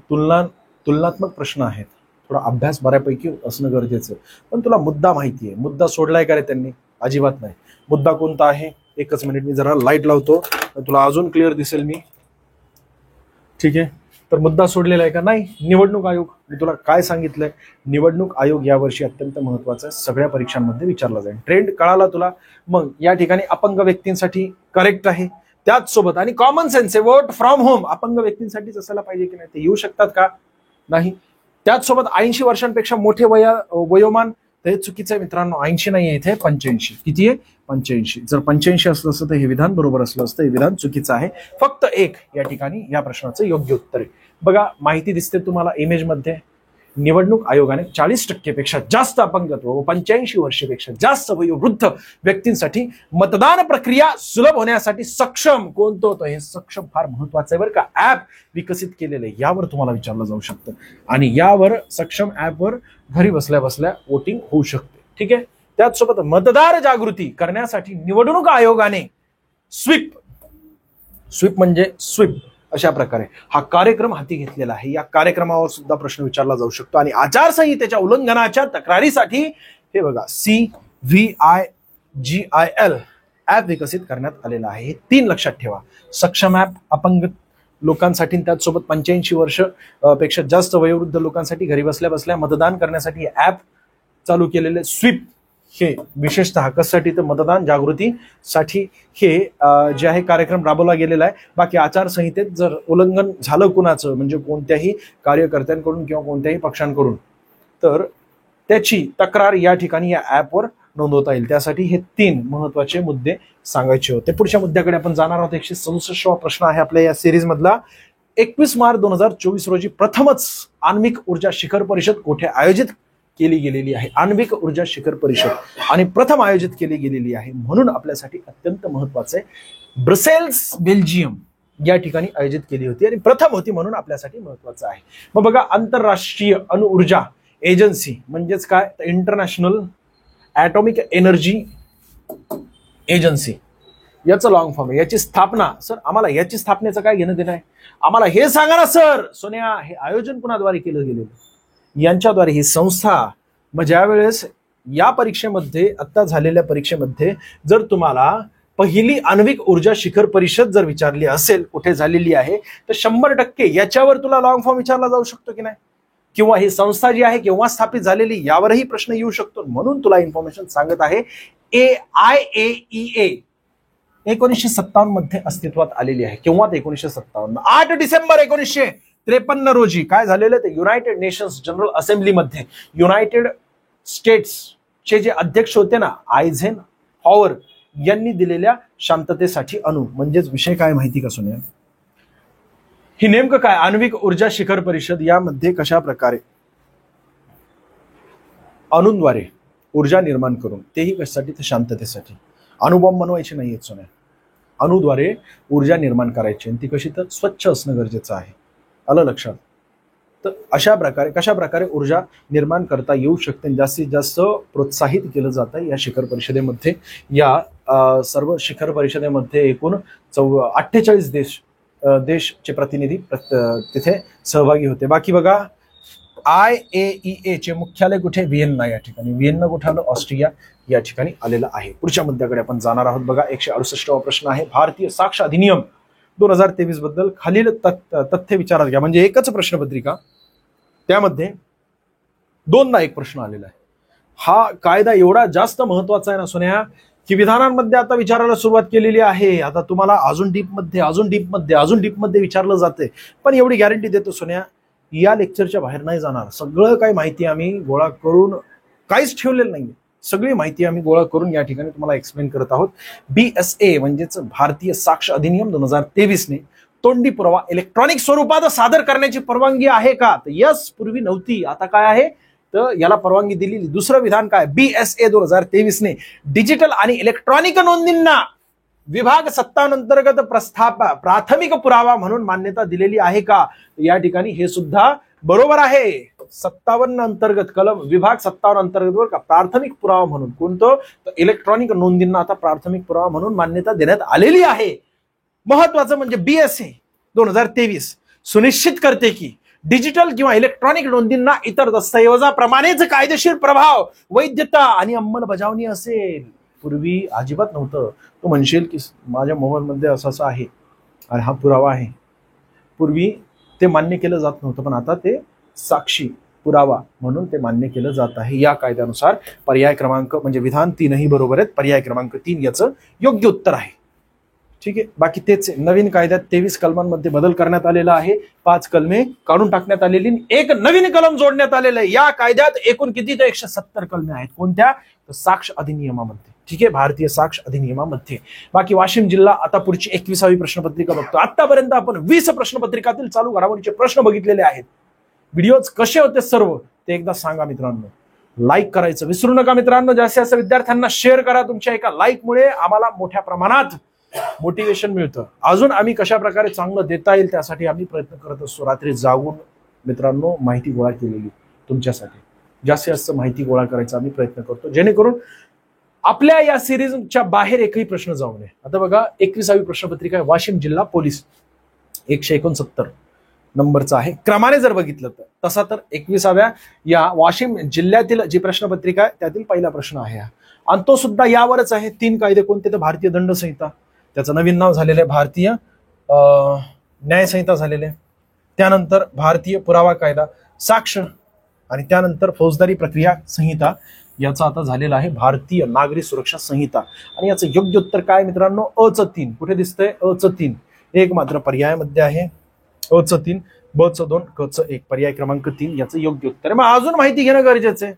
[SPEAKER 1] तुलनात्मक प्रश्न आहेत, थोडा अभ्यास बऱ्यापैकी असणं गरजेचं. पण तुला मुद्दा माहिती आहे? मुद्दा सोडलाय का रे त्यांनी? अजिबात नाही. मुद्दा कोणता आहे? एकच मिनिट, मी जरा लाईट लावतो, तुला अजून क्लिअर दिसेल मी. ठीक आहे, तर मुद्दा सोडलेला आहे का? नाही. निवडणूक आयोग. मी तुला काय सांगितलंय? निवडणूक आयोग यावर्षी अत्यंत महत्वाचा आहे, सगळ्या परीक्षांमध्ये विचारला जाईल. ट्रेंड कळाला तुला? मग या ठिकाणी अपंग व्यक्तींसाठी करेक्ट आहे. त्याच सोबत आणि कॉमन सेन्स आहे, वोट फ्रॉम होम अपंग व्यक्तींसाठीच असायला पाहिजे की नाही? ते येऊ शकतात का? नाही. त्याच सोबत 80 वर्षांपेक्षा मोठे वयोमान, हे चुकीचं आहे मित्रांनो. 80 नाही आहे इथे, 85. किती आहे? 85. जर 85 असलं असतं तर हे विधान बरोबर असलं असतं. हे विधान चुकीचं आहे. फक्त 1 या ठिकाणी या प्रश्नाचं योग्य उत्तर आहे. बघा, माहिती दिसते तुम्हाला इमेजमध्ये. निवडणूक आयोगाने 40% पेक्षा जास्त अपंगत्व व 85 वर्षापेक्षा जास्त वयोवृद्ध व्यक्तींसाठी मतदान प्रक्रिया सुलभ होण्यासाठी सक्षम कोणतं होतं, हे सक्षम फार महत्वाचं आहे बरं का, ऍप विकसित केलेलं आहे. यावर तुम्हाला विचारलं जाऊ शकतं आणि यावर सक्षम ऍपवर घरी बसल्या बसल्या वोटिंग होऊ शकते. ठीक आहे. त्याचसोबत मतदार जागृती करण्यासाठी निवडणूक आयोगाने स्वीप म्हणजे स्वीप अशा प्रकारे हा कार्यक्रम हाती घेतलेला आहे. या कार्यक्रमावर सुद्धा प्रश्न विचारला जाऊ शकतो. आणि आचारसंहितेच्या उल्लंघनाच्या तक्रारीसाठी हे बघा CVIGIL ऍप विकसित करण्यात आलेला आहे. हे 3 लक्षात ठेवा. सक्षम ऍप अपंग लोकांसाठी, त्याचसोबत 85 वर्ष पेक्षा जास्त वयोवृद्ध लोकांसाठी घरी बसल्या बसल्या मतदान करण्यासाठी ऍप चालू केलेले स्वीप, हे विशेषतः कशासाठी तर मतदान जागृतीसाठी हे जे आहे कार्यक्रम राबवला गेलेला आहे. बाकी आचारसंहितेत जर उल्लंघन झालं कुणाचं, म्हणजे कोणत्याही कार्यकर्त्यांकडून किंवा कोणत्याही पक्षांकडून, तर त्याची तक्रार या ठिकाणी या ऍपवर नोंदवता येईल. त्यासाठी हे 3 महत्वाचे मुद्दे सांगायचे होते. पुढच्या मुद्द्याकडे आपण जाणार आहोत. 167वा प्रश्न आहे आपल्या या सिरीज मधला. 21 मार्च 2024 रोजी प्रथमच आण्विक ऊर्जा शिखर परिषद कुठे आयोजित केली गेलेली आहे? आण्विक ऊर्जा शिखर परिषद आणि प्रथम आयोजित केली गेलेली आहे म्हणून आपल्यासाठी अत्यंत महत्वाचं आहे. ब्रसेल्स बेल्जियम या ठिकाणी आयोजित केली होती आणि प्रथम होती म्हणून आपल्यासाठी महत्वाचं आहे. मग बघा, आंतरराष्ट्रीय अणुऊर्जा एजन्सी म्हणजेच काय, इंटरनॅशनल ॲटॉमिक एनर्जी एजन्सी, याचं लॉंग फॉर्म आहे. याची स्थापना, सर आम्हाला याची स्थापनेचं काय घेणं देणं आहे, आम्हाला हे सांगा ना सर. सोन्या, हे आयोजन कुणाद्वारे केलं गेलेलं? यांच्याद्वारे ही संस्था. मग ज्या वेळेस या परीक्षेमध्ये, आता झालेल्या परीक्षेमध्ये जर तुम्हाला पहिली आण्विक ऊर्जा शिखर परिषद जर विचारली असेल कुठे झालेली आहे, तर 100% याच्यावर तुला लॉंग फॉर्म विचारला जाऊ शकतो की नाही, किंवा ही संस्था जी आहे केव्हा स्थापित झालेली यावरही प्रश्न येऊ शकतो. म्हणून तुला इन्फॉर्मेशन सांगत आहे. AIAEA 1957 मध्ये अस्तित्वात आलेली आहे. केव्हा? 1957, 8 डिसेंबर 1953 रोजी काय झालेलं ते युनायटेड नेशन्स जनरल असेंब्लीमध्ये युनायटेड स्टेट्सचे जे अध्यक्ष होते ना, आयझेन हॉवर यांनी दिलेल्या शांततेसाठी अणु, म्हणजेच विषय काय माहिती का सोन्या, ही नेमकं काय आण्विक ऊर्जा शिखर परिषद, यामध्ये कशा प्रकारे अणूंद्वारे ऊर्जा निर्माण करून, तेही कशासाठी तर शांततेसाठी. अणुबॉम्ब बनवायचे नाहीयेत सोन्या, अणूद्वारे ऊर्जा निर्माण करायची आणि ती कशी तर स्वच्छ असणं गरजेचं आहे. आलं लक्षात? तर अशा प्रकारे कशा प्रकारे ऊर्जा निर्माण करता येऊ शकते जास्तीत जास्त प्रोत्साहित केलं जातं या शिखर परिषदेमध्ये. या सर्व शिखर परिषदेमध्ये एकूण 48 देशचे प्रतिनिधी तिथे सहभागी होते. बाकी बघा, IAEA चे मुख्यालय कुठे? व्हिएन्ना या ठिकाणी. व्हिएन्ना कुठे आलं? ऑस्ट्रिया या ठिकाणी आलेलं आहे. पुढच्या मुद्द्याकडे आपण जाणार आहोत. बघा, 168वा प्रश्न आहे. भारतीय साक्ष अधिनियम 2023 बद्दल खालील तथ्य विचारात घ्या. म्हणजे एकच प्रश्नपत्रिका, त्यामध्ये 2दा एक प्रश्न आलेला आहे. हा कायदा एवढा जास्त महत्वाचा आहे ना सोन्या, की विधानांमध्ये आता विचारायला सुरुवात केलेली आहे. आता तुम्हाला अजून डीपमध्ये विचारलं जाते. पण एवढी गॅरंटी देतो सोन्या, या लेक्चरच्या बाहेर नाही जाणार. सगळं काही माहिती आम्ही गोळा करून, काहीच ठेवलेलं नाही, सगळी माहिती आम्ही गोळा करून या ठिकाणी तुम्हाला एक्सप्लेन करत आहोत. BSA म्हणजेच भारतीय साक्ष अधिनियम 2023 ने तोंडी पुरावा इलेक्ट्रॉनिक स्वरूपात सादर करण्याची परवानगी आहे का? तर यस, पूर्वी नव्हती, आता काय आहे तर याला परवानगी दिलेली. दुसरं विधान काय? BSA 2023 ने डिजिटल आणि इलेक्ट्रॉनिक नोंदींना विभाग 57 अंतर्गत प्राथमिक पुरावा म्हणून मान्यता दिलेली आहे का? या ठिकाणी हे सुद्धा बरोबर आहे. 57 अंतर्गत, कलम विभाग 57 अंतर्गत वर का प्राथमिक पुरावा म्हणून, कोणतं तर इलेक्ट्रॉनिक नोंदींना आता प्राथमिक पुरावा म्हणून मान्यता देण्यात आलेली आहे. महत्वाचं म्हणजे BSA 2023 सुनिश्चित करते की डिजिटल किंवा इलेक्ट्रॉनिक नोंदींना इतर दस्तऐवजाप्रमाणेच कायदेशीर प्रभाव, वैधता आणि अंमलबजावणी असेल. पूर्वी अजिबात नव्हतं. तू म्हणशील की माझ्या मोबाईलमध्ये असं आहे आणि हा पुरावा आहे. पूर्वी ते मान्य केलं जात नव्हतं, पण आता ते साक्षी पुरावा म्हणून ते मान्य केलं जात आहे या कायद्यानुसार. पर्याय क्रमांक म्हणजे विधान 3ही बरोबर आहेत. पर्याय क्रमांक 3 याचं योग्य उत्तर आहे. ठीक आहे. बाकी तेच नवीन कायद्यात 23 कलमांमध्ये बदल करण्यात आलेला आहे. 5 कलमे काढून टाकण्यात आलेली, एक नवीन कलम जोडण्यात आलेलं आहे. या कायद्यात एकूण किती तर 170 कलमे आहेत. कोणत्या? तर साक्ष अधिनियमामध्ये. ठीक आहे, भारतीय साक्ष अधिनियमामध्ये. बाकी वाशिम जिल्हा आता पुढची 21वी प्रश्नपत्रिका बघतो. आतापर्यंत आपण 20 प्रश्नपत्रिकातील चालू घडामोडीचे प्रश्न बघितलेले आहेत. व्हिडिओज कसे होते सर्व ते एकदा सांगा मित्रांनो. लाईक करायचं विसरू नका मित्रांनो. जास्तीत जास्त विद्यार्थ्यांना शेअर करा. तुमच्या एका लाईकमुळे आम्हाला मोठ्या प्रमाणात मोटिवेशन मिळतं. अजून आम्ही कशा प्रकारे चांगलं देता येईल त्यासाठी आम्ही प्रयत्न करत असतो. रात्री जागून मित्रांनो माहिती गोळा केलेली तुमच्यासाठी जास्तीत जास्त माहिती गोळा करायचा आम्ही प्रयत्न करतो, जेणेकरून आपल्या या सिरीजच्या बाहेर एकही प्रश्न जाऊ नये. आता बघा 21वी प्रश्नपत्रिका आहे. वाशिम जिल्हा पोलीस 169 नंबरचा आहे. क्रमाने जर बघितलं तर तसा तर 21व्या या वाशिम जिल्ह्यातील जी प्रश्नपत्रिका आहे त्यातील पहिला प्रश्न आहे आणि तो सुद्धा यावरच आहे. 3 कायदे कोणते तर भारतीय दंड संहिता, त्याचं नवीन नाव झालेलं आहे भारतीय न्याय संहिता झालेले, त्यानंतर भारतीय पुरावा कायदा, साक्ष आणि त्यानंतर फौजदारी प्रक्रिया संहिता. याचा आता झालेला आहे भारतीय नागरी सुरक्षा संहिता. आणि याचं योग्य उत्तर काय मित्रांनो? अ चं 3. कुठे दिसतंय? अ चं 3. एक मात्र पर्यायामध्ये आहे. अ चं 3, ब चं 2, क चं 1. पर्याय क्रमांक 3 याचं योग्य उत्तर आहे. मग अजून माहिती घेणं गरजेचं आहे.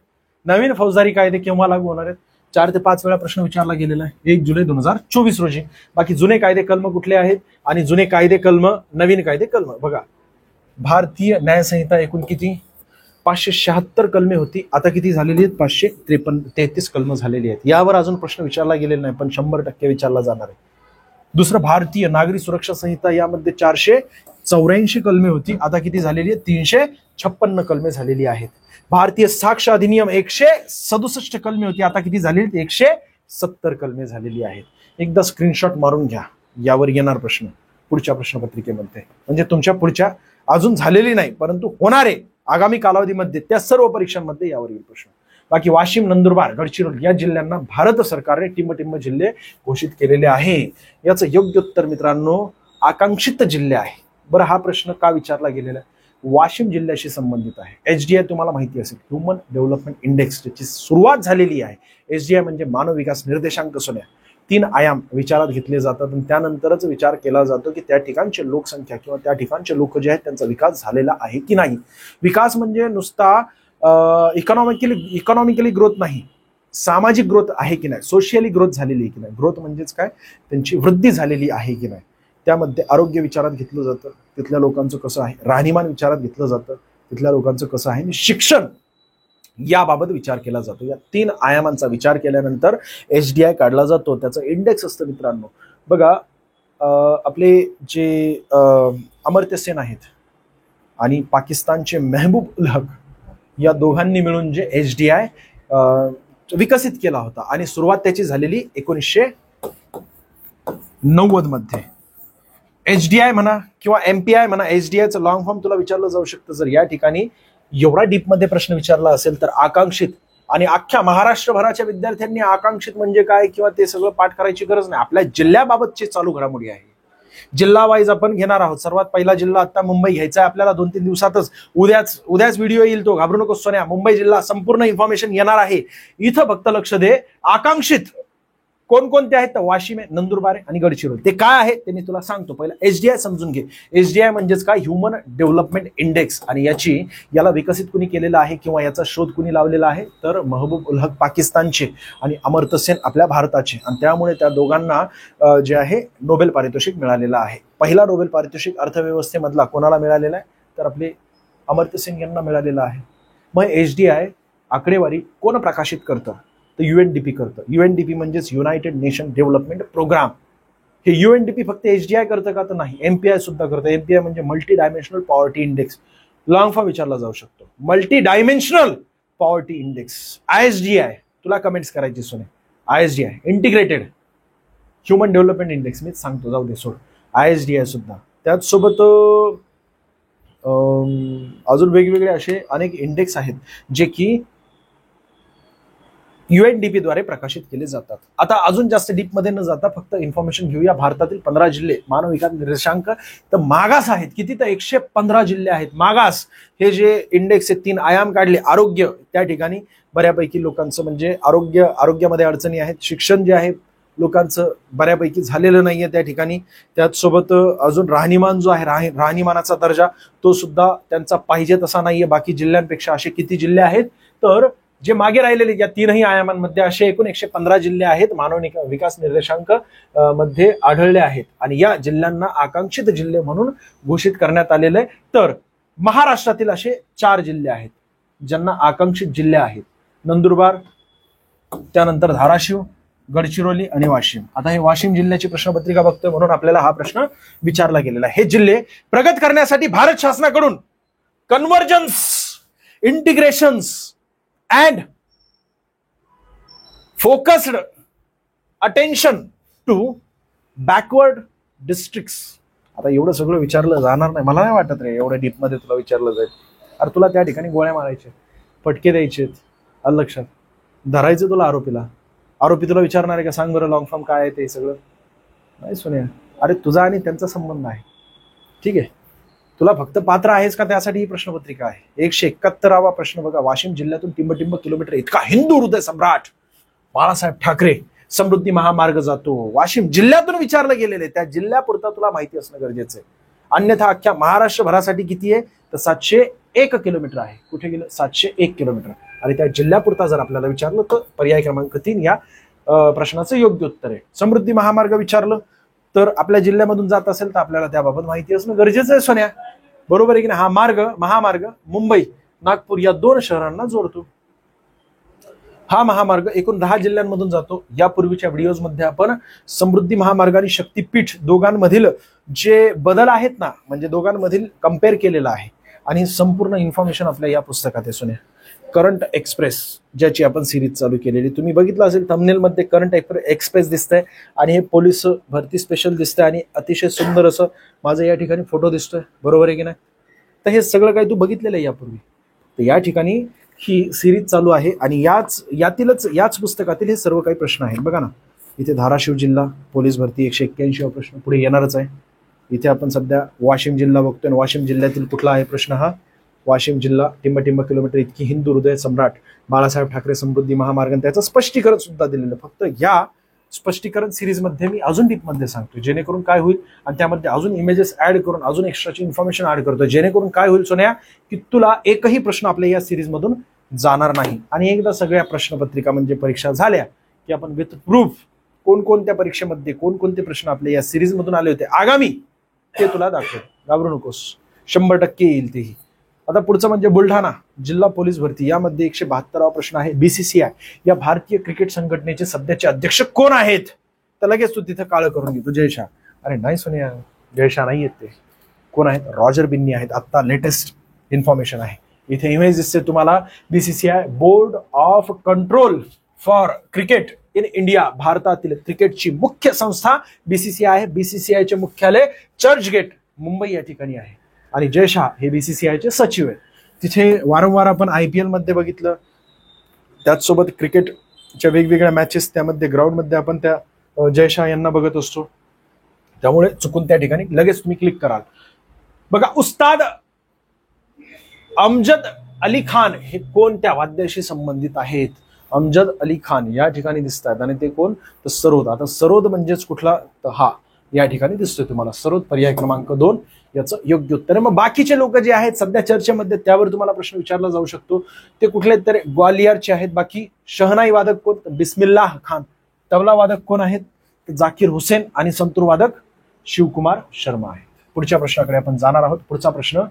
[SPEAKER 1] नवीन फौजदारी कायदे केव्हा लागू होणार आहेत? 4 ते 5 वेळा प्रश्न विचारला गेलेला आहे 1 जुलै 2024 रोजी. बाकी जुने कायदे कलम कुठले आहेत आणि जुने कायदे कलम नवीन कायदे कलम बघा. भारतीय न्याय संहिता एकूण किती? 576 कलमे होती, आता किती झालेली आहेत? 533 कलम झालेली आहेत. यावर अजून प्रश्न विचारला गेलेला नाही पण 100% विचारला जाणार आहे. दुसरं भारतीय नागरी सुरक्षा संहिता, यामध्ये 484 कलमे होती, आता किती झालेली आहे? 356 कलमे झालेली आहेत. भारतीय साक्ष अधिनियम 167 कलमे होती, आता किती झालेली? 170 कलमे झालेली आहेत. एकदा स्क्रीनशॉट मारून घ्या, यावर येणार प्रश्न पुढच्या प्रश्नपत्रिकेमध्ये. म्हणजे तुमच्या पुढच्या अजून झालेली नाही परंतु होणारे आगामी कालावधीमध्ये त्या सर्व परीक्षांमध्ये यावर येईल प्रश्न. बाकी वाशिम, नंदुरबार, गडचिरोली या जिल्ह्यांना भारत सरकारने टिंब जिल्हे घोषित केलेले आहे. याचं योग्य उत्तर मित्रांनो आकांक्षित जिल्हे आहे. बरं, हा प्रश्न का विचारला गेलेला आहे? वाशिम जिल्ह्याशी संबंधित आहे. HDI तुम्हाला माहिती असेल, ह्युमन डेव्हलपमेंट इंडेक्स, ज्याची सुरुवात झालेली आहे. HDI म्हणजे मानव विकास निर्देशांक सोन्या. 3 आयाम विचारात घेतले जातात आणि त्यानंतरच विचार केला जातो की त्या ठिकाणची लोकसंख्या किंवा त्या ठिकाणचे लोक जे आहेत त्यांचा विकास झालेला आहे की नाही. विकास म्हणजे नुसता इकॉनॉमिकली ग्रोथ नाही, सामाजिक ग्रोथ आहे की नाही, सोशियली ग्रोथ झालेली आहे की नाही. ग्रोथ म्हणजेच काय? त्यांची वृद्धी झालेली आहे की नाही. त्यामध्ये आरोग्य विचारात घेतलं जातं, तिथल्या लोकांचं कसं आहे, राहणीमान विचारात घेतलं जातं, तिथल्या लोकांचं कसं आहे, शिक्षण याबाबत विचार केला जातो. या 3 आयामांचा विचार केल्यानंतर HDI काढला जातो. त्याचं इंडेक्स असतं मित्रांनो. बघा, आपले जे अमर्त्य सेन आहेत आणि पाकिस्तानचे महबूब उल हक या दोघांनी मिळून जे HDI विकसित केला होता आणि सुरुवात त्याची झालेली 1990 मध्ये. HDI म्हणा किंवा MPI म्हणा, HDIचं लॉंग फॉर्म तुला विचारलं जाऊ शकतं. जर या ठिकाणी एवढा डीप मध्ये प्रश्न विचारला असेल तर आकांक्षित, आणि अख्ख्या महाराष्ट्रभराच्या विद्यार्थ्यांनी आकांक्षित म्हणजे काय किंवा ते सगळं पाठ करायची गरज नाही. आपल्या जिल्ह्याबाबतची चालू घडामोडी आहे. जिल्हा वाईज आपण घेणार आहोत. सर्वात पहिला जिल्हा आता मुंबई घ्यायचा आहे आपल्याला 2-3 दिवसातच. उद्याच व्हिडिओ येईल तो, घाबरू नको सोन्या. मुंबई जिल्हा संपूर्ण इन्फॉर्मेशन येणार आहे. इथं फक्त लक्ष दे. आकांक्षित कोणकोणते आहेत तर वाशिम आहे, नंदुरबार आहे आणि गडचिरोली. ते काय आहे ते मी तुला सांगतो. पहिला HDI समजून घे. HDI म्हणजेच काय? Human development index. आणि याला विकसित कुणी केलेला आहे किंवा याचा शोध कुणी लावलेला आहे तर महबूब उल हक पाकिस्तानचे आणि अमर्त्य सेन आपल्या भारताचे. आणि त्यामुळे त्या दोघांना जे आहे नोबेल पारितोषिक मिळालेलं आहे. पहिला नोबेल पारितोषिक अर्थव्यवस्थेमधला कोणाला मिळालेला आहे तर आपले अमर्त्य सेन यांना मिळालेला आहे. मग HDI आकडेवारी कोण प्रकाशित करतं तर UNDP करतं. UNDP म्हणजेच युनायटेड नेशन डेव्हलपमेंट प्रोग्राम. हे UNDP फक्त HDI करतं का तर नाही, MPI सुद्धा करतं. MPI म्हणजे multi dimensional poverty index. Long form विचारला जाऊ शकतो. Multi dimensional poverty index ISDI. तुला कमेंट्स करायची सोने. ISDI integrated human development index मीच सांगतो, जाऊ दे सोड. ISDI सुद्धा. त्याचसोबत अजून वेगवेगळे असे अनेक इंडेक्स आहेत जे की UNDP द्वारे प्रकाशित केले जातात. आता अजून जास्त डीप मध्ये न जाता फक्त इन्फॉर्मेशन घेऊया. भारतातील 15 जिल्हे मानव विकास निर्देशांक तर मागास आहेत. किती तर 115 जिल्हे आहेत मागास. हे जे इंडेक्स आहे 3 आयाम काढले. आरोग्य, त्या ठिकाणी बऱ्यापैकी लोकांचं म्हणजे आरोग्यामध्ये अडचणी आहेत. शिक्षण जे आहे लोकांचं बऱ्यापैकी झालेलं नाहीये त्या ठिकाणी. त्याचसोबत अजून राहणीमान जो आहे, राहणीमानाचा दर्जा तो सुद्धा त्यांचा पाहिजे तसा नाहीये बाकी जिल्ह्यांपेक्षा. असे किती जिल्हे आहेत तर जे मागे राहिलेले या 3ही आयामांमध्ये असे एकूण 115 जिल्हे आहेत मानव विकास निर्देशांक मध्ये आढळले आहेत. आणि या जिल्ह्यांना आकांक्षित जिल्हे म्हणून घोषित करण्यात आलेले आहे. तर महाराष्ट्रातील असे 4 जिल्हे आहेत ज्यांना आकांक्षित जिल्हे आहेत. नंदुरबार, त्यानंतर धाराशिव, गडचिरोली आणि वाशिम. आता हे वाशिम जिल्ह्याची प्रश्नपत्रिका बघतोय म्हणून आपल्याला हा प्रश्न विचारला गेलेला आहे. हे जिल्हे प्रगत करण्यासाठी भारत शासनाकडून convergence, integrations and focused attention to backward districts. आता एवढं सगळं विचारलं जाणार नाही, मला नाही वाटत रे एवढ्या डीप मध्ये तुला विचारलं जाईल. अरे तुला त्या ठिकाणी गोळ्या मारायचे, फटके द्यायचे, आलं लक्षात, धरायचं तुला आरोपीला. आरोपी तुला विचारणार आहे का सांग बरं लॉंग फॉर्म काय आहे ते सगळं नाही सोन्या. अरे तुझा आणि त्यांचा संबंध आहे, ठीक आहे. तुला फक्त पात्र आहेस का त्यासाठी ही प्रश्नपत्रिका आहे. 171वा प्रश्न बघा. वाशिम जिल्ह्यातून टिंब किलोमीटर इतका हिंदू हृदय सम्राट बाळासाहेब ठाकरे समृद्धी महामार्ग जातो. वाशिम जिल्ह्यातून विचारलं गेलेलं आहे, त्या जिल्ह्यापुरता तुला माहिती असणं गरजेचं आहे. अन्यथा अख्ख्या महाराष्ट्रभरासाठी किती आहे तर 701 किलोमीटर आहे. कुठे गेलं 701 किलोमीटर. आणि त्या जिल्ह्यापुरता जर आपल्याला विचारलं तर पर्याय क्रमांक 3 या प्रश्नाचं योग्य उत्तर आहे. समृद्धी महामार्ग विचारलं तर आपल्या जिल्ह्यामधून जात असेल तर आपल्याला त्याबाबत माहिती असणं गरजेचं आहे सोन्या, बरोबर आहे की नाही. हा महामार्ग मुंबई, नागपूर या 2 शहरांना जोडतो. हा महामार्ग एकूण 10 जिल्ह्यांमधून जातो. यापूर्वीच्या व्हिडिओजमध्ये आपण समृद्धी महामार्ग आणि शक्तीपीठ दोघांमधील जे बदल आहेत ना, म्हणजे दोघांमधील कम्पेअर केलेला आहे आणि संपूर्ण इन्फॉर्मेशन आपल्या या पुस्तकात आहे सोन्या. करंट एक्सप्रेस ज्याची आपण सिरीज चालू केलेली, तुम्ही बघितलं असेल थंबनेल मध्ये करंट एक्सप्रेस दिसतंय आणि हे पोलीस भरती स्पेशल दिसतंय आणि अतिशय सुंदर असं माझं या ठिकाणी फोटो दिसतोय, बरोबर आहे की नाही. तर हे सगळं काही तू बघितलेलं आहे यापूर्वी. तर या ठिकाणी ही सिरीज चालू आहे आणि याच पुस्तकातील हे सर्व काही प्रश्न आहेत. बघा ना, इथे धाराशिव जिल्हा पोलीस भरती 181वा प्रश्न पुढे येणारच आहे. इथे आपण सध्या वाशिम जिल्हा बघतोय. वाशिम जिल्ह्यातील कुठला आहे प्रश्न हा. वाशिम जिल्हा टिंब किलोमीटर इतकी हिंदू हृदय सम्राट बाळासाहेब ठाकरे समृद्धी महामार्ग, त्याचं स्पष्टीकरण सुद्धा दिलेलं. फक्त या स्पष्टीकरण सिरीज मध्ये मी अजून डीप मध्ये सांगतो जेणेकरून काय होईल, आणि त्यामध्ये अजून इमेजेस ऍड करून अजून एक्स्ट्राची इन्फॉर्मेशन ऍड करतो जेणेकरून काय होईल सोन्या की तुला एकही प्रश्न आपल्या या सिरीज मधून जाणार नाही. आणि एकदा सगळ्या प्रश्नपत्रिका म्हणजे परीक्षा झाल्या की आपण विथ प्रूफ कोणकोणत्या परीक्षेमध्ये कोणकोणते प्रश्न आपल्या या सिरीज मधून आले होते आगामी ते तुला दाखवेल, घाबरू नकोस, 100% येईल तेही. आता पुढचं म्हणजे बुलढाणा जिल्हा पोलीस भरती, यामध्ये 172वा प्रश्न आहे. BCCI या भारतीय क्रिकेट संघटनेचे सध्याचे अध्यक्ष कोण आहेत. तर लगेच तू तिथं काळं करून घे, तू जयशाह. अरे नाही सोनिया, जयशाह नाही आहेत ते. कोण आहेत, रॉजर बिन्नी आहेत. आता लेटेस्ट इन्फॉर्मेशन आहे. इथे इमेज दिसते तुम्हाला. BCCI board of control for cricket in India, भारतातील क्रिकेटची मुख्य संस्था BCCI आहे. BCCI चे मुख्यालय चर्चगेट मुंबई या ठिकाणी आहे. आणि जयशाह हे BCCI चे सचिव आहेत. तिथे वारंवार आपण IPL मध्ये बघितलं, त्याचसोबत क्रिकेटच्या वेगवेगळ्या मॅचेस त्यामध्ये ग्राउंडमध्ये आपण त्या जयशाह यांना बघत असतो. त्यामुळे चुकून त्या ठिकाणी लगेच तुम्ही क्लिक कराल. बघा, उस्ताद अमजद अली खान हे कोणत्या वाद्याशी संबंधित आहेत. अमजद अली खान या ठिकाणी दिसत आहेत आणि ते कोण तर सरोद. आता सरोद म्हणजेच कुठला तर हा या ठिकाणी दिसतोय तुम्हाला सरोद, पर्याय क्रमांक 2 याचं योग्य उत्तर आहे. मग बाकीचे लोक जे आहेत सध्या चर्चेमध्ये त्यावर तुम्हाला प्रश्न विचारला जाऊ शकतो ते कुठले तर ग्वालियरचे आहेत. बाकी शहनाई वादक कोण, बिस्मिल्लाह खान. तबला वादक कोण आहेत, जाकीर हुसेन. आणि संतूर वादक शिवकुमार शर्मा आहेत. पुढच्या प्रश्नाकडे आपण जाणार आहोत. पुढचा प्रश्न,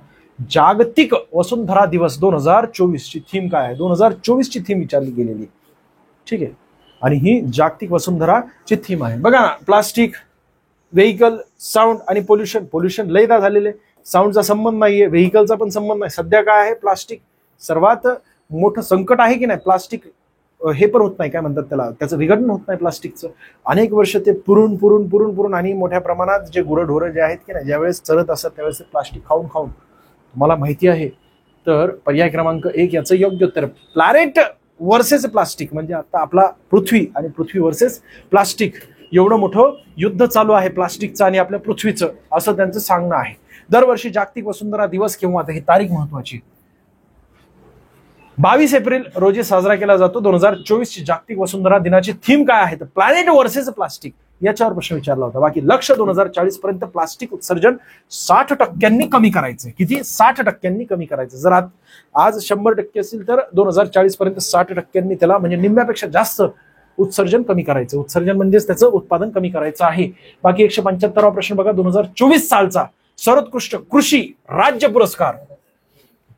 [SPEAKER 1] जागतिक वसुंधरा दिवस 2024 ची थीम काय आहे. 2024 ची थीम विचारली गेलेली, ठीक आहे. आणि ही जागतिक वसुंधरा ची थीम आहे. बघा ना, प्लास्टिक, व्हेकल, साऊंड आणि पोल्युशन लयदा झालेले. साऊंडचा संबंध नाहीये, व्हेकलचा पण संबंध नाही. सध्या काय आहे, प्लास्टिक सर्वात मोठं संकट आहे की नाही. प्लास्टिक हे पण होत नाही, काय म्हणतात त्याला, त्याचं विघटन होत नाही प्लास्टिकचं. अनेक वर्ष ते पुरून आणि मोठ्या प्रमाणात जे गुरंढोरं जे आहेत की नाही ज्यावेळेस चरत असतात त्यावेळेस ते प्लास्टिक खाऊन तुम्हाला माहिती आहे. तर पर्याय क्रमांक 1 याचं योग्य उत्तर, प्लॅनेट वर्सेस प्लास्टिक. म्हणजे आता आपला पृथ्वी आणि पृथ्वी वर्सेस प्लास्टिक एवढं मोठं युद्ध चालू आहे प्लास्टिकचं आणि आपल्या पृथ्वीचं, असं त्यांचं सांगणं आहे. दरवर्षी जागतिक वसुंधरा दिवस केव्हा, ही तारीख महत्वाची, 22 एप्रिल रोजी साजरा केला जातो. 2024 ची जागतिक वसुंधरा दिनाची थीम काय आहे तर प्लॅनेट वर्सेस प्लास्टिक याच्यावर प्रश्न विचारला होता. बाकी लक्ष 2040 पर्यंत प्लास्टिक उत्सर्जन 60% कमी करायचं. किती, 60% कमी करायचं. जर आज 100% असेल तर 2040 पर्यंत 60% त्याला म्हणजे निम्म्यापेक्षा जास्त उत्सर्जन कमी करायचं. उत्सर्जन म्हणजेच त्याचं उत्पादन कमी करायचं आहे. बाकी 175वा प्रश्न बघा, 2024 सालचा सर्वोत्कृष्ट कृषी राज्य पुरस्कार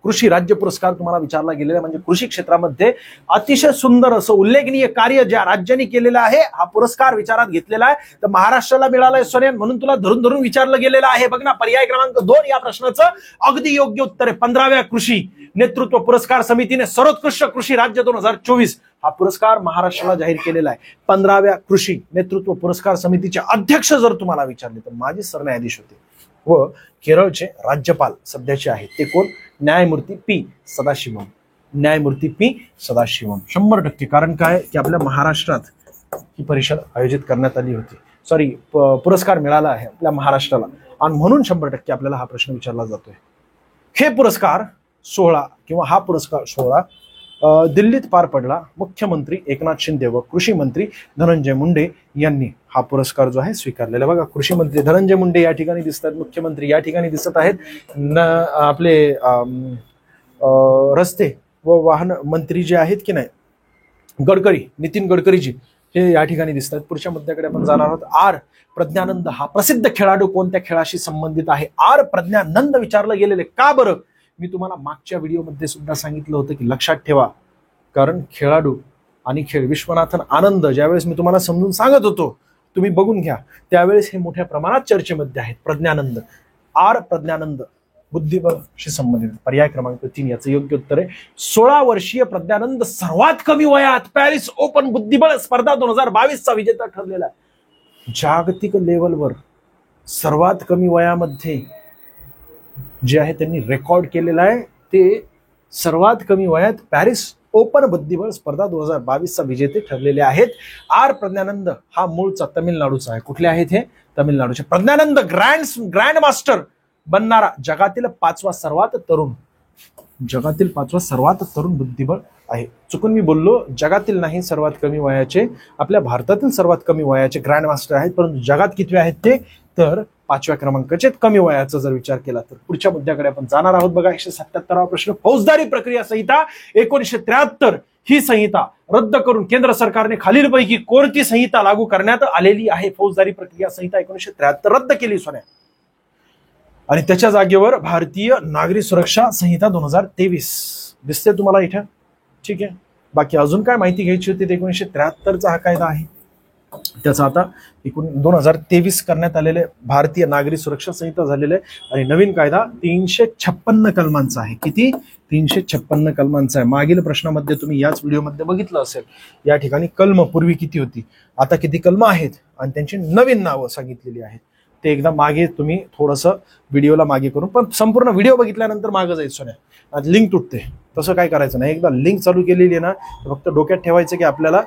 [SPEAKER 1] कृषी राज्य पुरस्कार तुम्हाला विचारला गेलेला आहे, म्हणजे कृषी क्षेत्रामध्ये अतिशय सुंदर असं उल्लेखनीय कार्य ज्या राज्यांनी केलेलं आहे हा पुरस्कार विचारात घेतलेला आहे. तर महाराष्ट्राला मिळालाय सोनेन, म्हणून तुला धरून धरून विचारलं गेलेलं आहे. बघ ना, पर्याय क्रमांक 2 या प्रश्नाचं अगदी योग्य उत्तर आहे. 15व्या कृषी नेतृत्व पुरस्कार समितीने सर्वोत्कृष्ट कृषी राज्य 2024 हा पुरस्कार महाराष्ट्राला जाहीर केलेला आहे. 15व्या कृषी नेतृत्व पुरस्कार समितीचे अध्यक्ष जर तुम्हाला विचारले तर माजी सरन्यायाधीश होते व केरळचे राज्यपाल सध्याचे आहेत ते कोण? न्यायमूर्ती पी सदाशिवम. न्यायमूर्ती पी सदाशिवम 100%. कारण काय की आपल्या महाराष्ट्रात ही परिषद आयोजित करण्यात आली होती, सॉरी पुरस्कार मिळाला आहे आपल्या महाराष्ट्राला, आणि म्हणून 100% आपल्याला हा प्रश्न विचारला जातोय. हे पुरस्कार सोहळा किंवा हा पुरस्कार सोहळा दिल्लीत पार पडला. मुख्यमंत्री एकनाथ शिंदे व कृषी मंत्री धनंजय मुंडे यांनी हा पुरस्कार जो आहे स्वीकारलेला. बघा, कृषी मंत्री धनंजय मुंडे या ठिकाणी दिसतात, मुख्यमंत्री या ठिकाणी दिसत आहेत, आपले रस्ते व वाहन मंत्री जे आहेत की नाही गडकरी, नितीन गडकरीजी हे या ठिकाणी दिसतात. पुढच्या मुद्द्याकडे आपण जाणार आहोत. आर प्रज्ञानंद हा प्रसिद्ध खेळाडू कोणत्या खेळाशी संबंधित आहे? आर प्रज्ञानंद विचारलं गेलेले का बरं? मी तुम्हाला मागच्या व्हिडिओमध्ये सुद्धा सांगितलं होतं की लक्षात ठेवा, कारण खेळाडू आणि खेळ विश्वनाथन आनंद ज्यावेळेस मी तुम्हाला समजून सांगत होतो तुम्ही बघून घ्या त्यावेळेस हे मोठ्या प्रमाणात चर्चेमध्ये आहेत. प्रज्ञानंद, आर प्रज्ञानंद बुद्धिबळशी संबंधित. पर्याय क्रमांक 3 याचं योग्य उत्तर आहे 16 वर्षीय प्रज्ञानंद सर्वात कमी वयात पॅरिस ओपन बुद्धिबळ स्पर्धा 2022 चा विजेता ठरलेला आहे. जागतिक लेवलवर सर्वात कमी वयामध्ये जे आहे त्यांनी रेकॉर्ड केलेला आहे ते सर्वात कमी वयात पॅरिस ओपन बुद्धिबळ स्पर्धा 2022 चा विजेते ठरलेले आहेत. आर प्रज्ञानंद हा मूळचा तमिळनाडूचा आहे. कुठले आहेत हे? तमिळनाडूचे. प्रज्ञानंद ग्रँड मास्टर बनणारा जगातील 5वा सर्वात तरुण बुद्धिबळ आहे. चुकून मी बोललो, जगातील नाही, सर्वात कमी वयाचे, आपल्या भारतातील सर्वात कमी वयाचे ग्रँड मास्टर आहेत, परंतु जगात किती आहेत ते? तर 5व्या क्रमांकाचे कमी वयाचा जर विचार केला तर. पुढच्या मुद्द्याकडे आपण जाणार आहोत. बघा, 177वा प्रश्न. फौजदारी प्रक्रिया संहिता 1973 ही संहिता रद्द करून केंद्र सरकारने खालीलपैकी कोणती संहिता लागू करण्यात आलेली आहे? फौजदारी प्रक्रिया संहिता 1973 रद्द केली सोन्या, आणि त्याच्या जागेवर भारतीय नागरी सुरक्षा संहिता 2023 दिसते तुम्हाला इथे. ठीक आहे, बाकी अजून काय माहिती घ्यायची होती? 1973चा हा कायदा आहे, त्याचा आता 2023 करण्यात आलेले भारतीय नागरी सुरक्षा संहिता झालेले आहे, आणि नवीन कायदा 356 कलमांचा आहे. किती? 356 कलमांचा आहे. मागील प्रश्नामध्ये तुम्ही याच व्हिडिओमध्ये बघितलं असेल, या ठिकाणी कलम पूर्वी किती होती, आता किती कलम आहेत, आणि त्यांची नवीन नावं सांगितलेली आहेत. ते एकदा मागे तुम्ही थोडंसं व्हिडिओला मागे करून, पण संपूर्ण व्हिडिओ बघितल्यानंतर मागे जायचं सोन्या, लिंक तुटते. तसं काय करायचं नाही, एकदा लिंक चालू केलेली आहे ना, फक्त डोक्यात ठेवायचं की आपल्याला